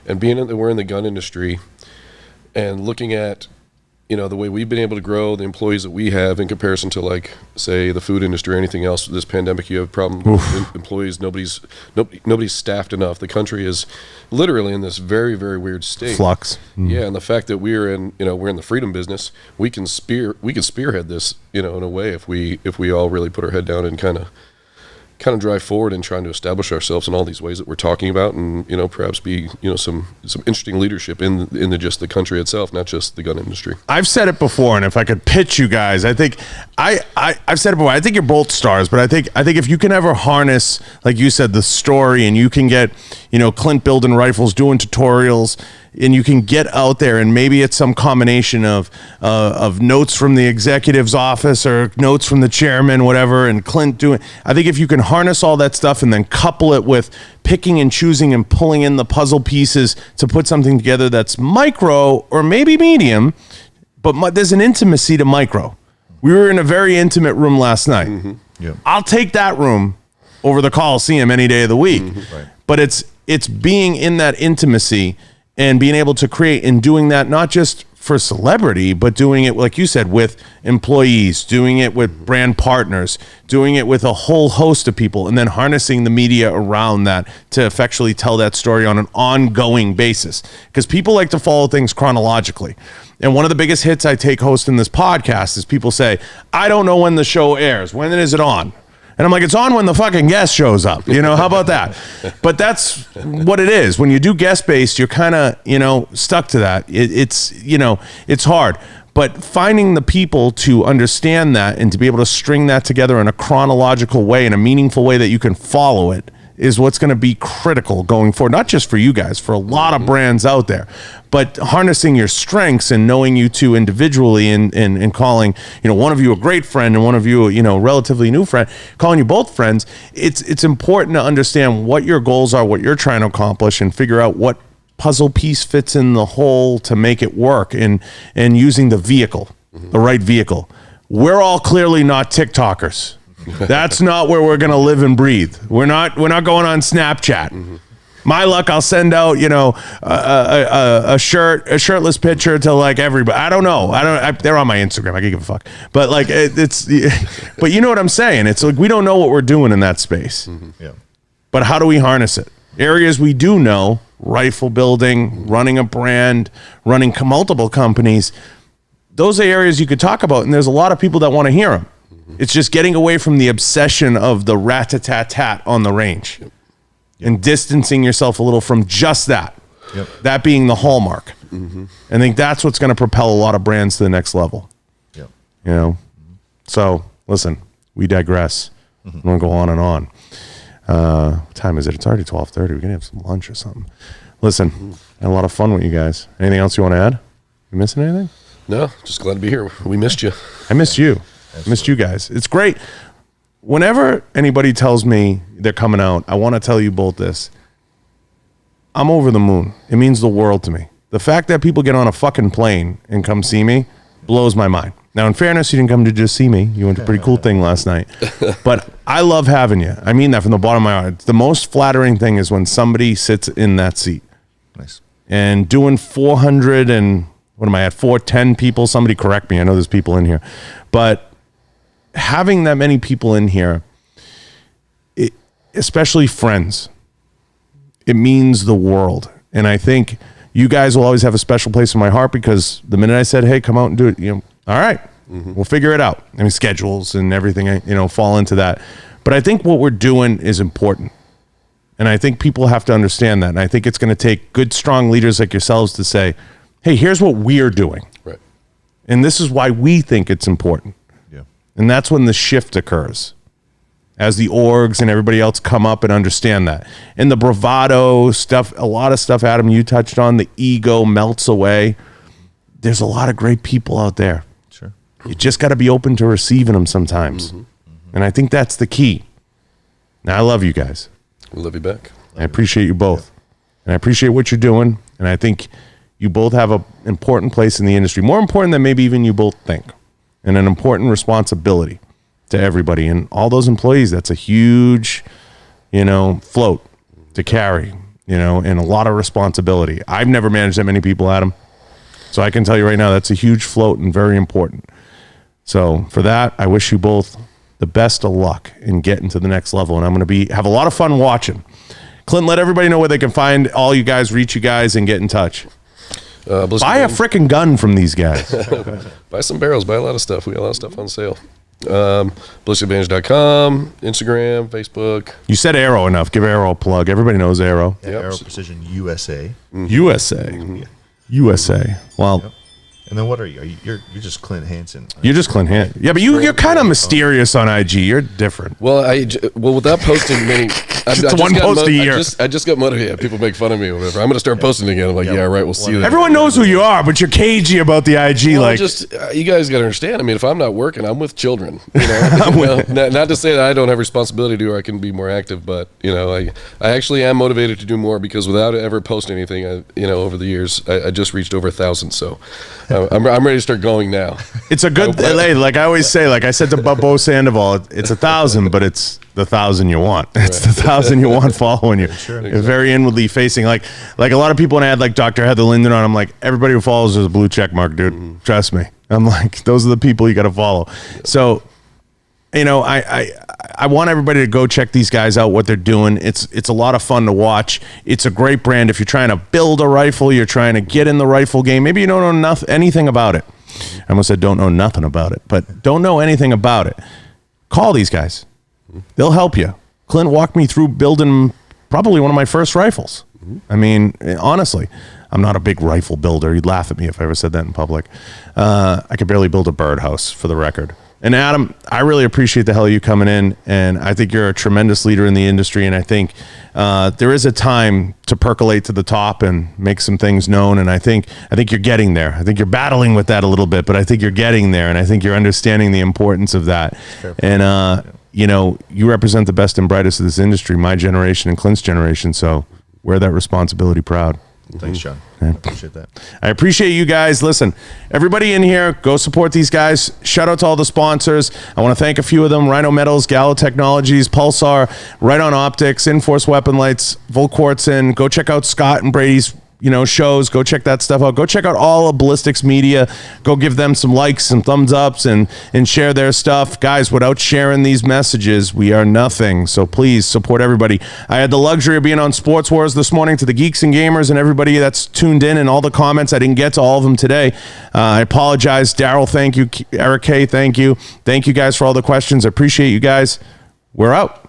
And being that we're in the gun industry and looking at, you know, the way we've been able to grow, the employees that we have in comparison to, like, say, the food industry or anything else. This pandemic, you have problem with employees. Nobody's staffed enough. The country is literally in this very, very weird state. Flux. Yeah, and the fact that we're in the freedom business, we can spearhead this, you know, in a way if we all really put our head down and kind of drive forward and trying to establish ourselves in all these ways that we're talking about, and, you know, perhaps be, you know, some interesting leadership in just the country itself, not just the gun industry. I've said it before, and if I could pitch you guys, I think I've said it before. I think you're both stars, but I think if you can ever harness, like you said, the story, and you can get, you know, Clint building rifles, doing tutorials, and you can get out there, and maybe it's some combination of notes from the executive's office or notes from the chairman, whatever, and Clint doing. I think if you can harness all that stuff and then couple it with picking and choosing and pulling in the puzzle pieces to put something together that's micro or maybe medium, but there's an intimacy to micro. We were in a very intimate room last night. Yep. I'll take that room over the Coliseum any day of the week. Right. But it's being in that intimacy and being able to create and doing that not just for celebrity, but doing it, like you said, with employees, doing it with brand partners, doing it with a whole host of people, and then harnessing the media around that to effectually tell that story on an ongoing basis. Because people like to follow things chronologically. And one of the biggest hits I take hosting this podcast is people say, I don't know when the show airs. When is it on? And I'm like, it's on when the fucking guest shows up. How about that? But that's what it is. When you do guest-based, you're kind of, stuck to that. It's hard. But finding the people to understand that and to be able to string that together in a chronological way, in a meaningful way that you can follow it, is what's going to be critical going forward, not just for you guys, for a lot of brands out there, but harnessing your strengths and knowing you two individually and calling, one of you a great friend and one of you, a relatively new friend, calling you both friends. It's important to understand what your goals are, what you're trying to accomplish, and figure out what puzzle piece fits in the whole to make it work, and using the vehicle, the right vehicle. We're all clearly not TikTokers. That's not where we're going to live and breathe. We're not going on Snapchat. My luck, I'll send out, a shirtless picture to like everybody. I don't know. They're on my Instagram. I can give a fuck. But like but you know what I'm saying? It's like we don't know what we're doing in that space. Yeah. But how do we harness it? Areas we do know, rifle building, running a brand, running multiple companies. Those are areas you could talk about, and there's a lot of people that want to hear them. It's just getting away from the obsession of the rat-a-tat-tat on the range and distancing yourself a little from just that. Yep. That being the hallmark. I think that's what's going to propel a lot of brands to the next level. Yep. So listen, we digress. I'm going to go on and on. What time is it? It's already 12:30. We're going to have some lunch or something. Listen, I had a lot of fun with you guys. Anything else you want to add? You missing anything? No, just glad to be here. We missed you. I missed you. I missed you guys. It's great. Whenever anybody tells me they're coming out, I want to tell you both this. I'm over the moon. It means the world to me. The fact that people get on a fucking plane and come see me blows my mind. Now, in fairness, you didn't come to just see me. You went to a pretty cool thing last night. But I love having you. I mean that from the bottom of my heart. The most flattering thing is when somebody sits in that seat. Nice. And doing 400 and, what am I at, 410 people? Somebody correct me. I know there's people in here. But having that many people in here, especially friends, it means the world. And I think you guys will always have a special place in my heart, because the minute I said, hey, come out and do it, all right, we'll figure it out. I mean, schedules and everything, fall into that. But I think what we're doing is important. And I think people have to understand that. And I think it's going to take good, strong leaders like yourselves to say, hey, here's what we're doing. Right. And this is why we think it's important. And that's when the shift occurs, as the orgs and everybody else come up and understand that. And the bravado stuff, a lot of stuff, Adam, you touched on, the ego melts away. There's a lot of great people out there. Sure. You just got to be open to receiving them sometimes. And I think that's the key. Now, I love you guys. We love you back. I appreciate you both. And I appreciate what you're doing. And I think you both have an important place in the industry, more important than maybe even you both think. And an important responsibility to everybody. And all those employees, that's a huge, float to carry, and a lot of responsibility. I've never managed that many people, Adam. So I can tell you right now, that's a huge float and very important. So for that, I wish you both the best of luck in getting to the next level. And I'm going to have a lot of fun watching. Clint, let everybody know where they can find all you guys, reach you guys, and get in touch. Buy a freaking gun from these guys. Buy some barrels. Buy a lot of stuff. We got a lot of stuff on sale. BallisticAdvantage.com, Instagram, Facebook. You said Arrow enough. Give Arrow a plug. Everybody knows Arrow. Yeah, Aero Precision USA. USA. USA. Well, Yep. And then what are you? You're just Clint Hansen. you're just Clint Hansen. Yeah, but you're kind of mysterious on IG. You're different. Well, without posting many It's one post a year. I just got motivated. People make fun of me or whatever. I'm going to start posting again. I'm like, yeah, right. We'll see you. Everyone knows who you are, but you're cagey about the IG. Well, you guys got to understand. I mean, if I'm not working, I'm with children. You know, not to say that I don't have responsibility to, or I can be more active, but I actually am motivated to do more because without ever posting anything, over the years, I just reached over 1,000. So I'm ready to start going now. It's a good, like I always say, like I said to Bo Sandoval, it's 1,000, but it's the 1,000 you want. It's the 1,000 you want following you. Sure, exactly. It's very inwardly facing. Like a lot of people when I had like Dr. Heather Linden on, I'm like, everybody who follows is a blue check mark, dude. Mm-hmm. Trust me. I'm like, those are the people you got to follow. So, I want everybody to go check these guys out, what they're doing. It's a lot of fun to watch. It's a great brand. If you're trying to build a rifle, you're trying to get in the rifle game. Maybe you don't know anything about it. I almost said don't know nothing about it, but don't know anything about it. Call these guys. They'll help you. Clint walked me through building probably one of my first rifles. I mean, honestly, I'm not a big rifle builder. You'd laugh at me if I ever said that in public. I could barely build a birdhouse, for the record. And Adam, I really appreciate the hell of you coming in, and I think you're a tremendous leader in the industry, and I think there is a time to percolate to the top and make some things known, and I think you're getting there. I think you're battling with that a little bit, but I think you're getting there, and I think you're understanding the importance of that. And you represent the best and brightest of this industry, my generation and Clint's generation, so wear that responsibility proud. Thanks, John. I appreciate that. I appreciate you guys. Listen, everybody in here, go support these guys. Shout out to all the sponsors. I want to thank a few of them: Rhino Metals, Gallo Technologies, Pulsar, Right On Optics, Inforce Weapon Lights, Volquartsen. Go check out Scott and Brady's shows. Go check that stuff out. Go check out all of Ballistic's media. Go give them some likes, some thumbs ups, and share their stuff. Guys, without sharing these messages, we are nothing. So please support everybody. I had the luxury of being on Sports Wars this morning to the geeks and gamers and everybody that's tuned in and all the comments. I didn't get to all of them today. I apologize. Daryl, thank you. Eric K, thank you. Thank you guys for all the questions. I appreciate you guys. We're out.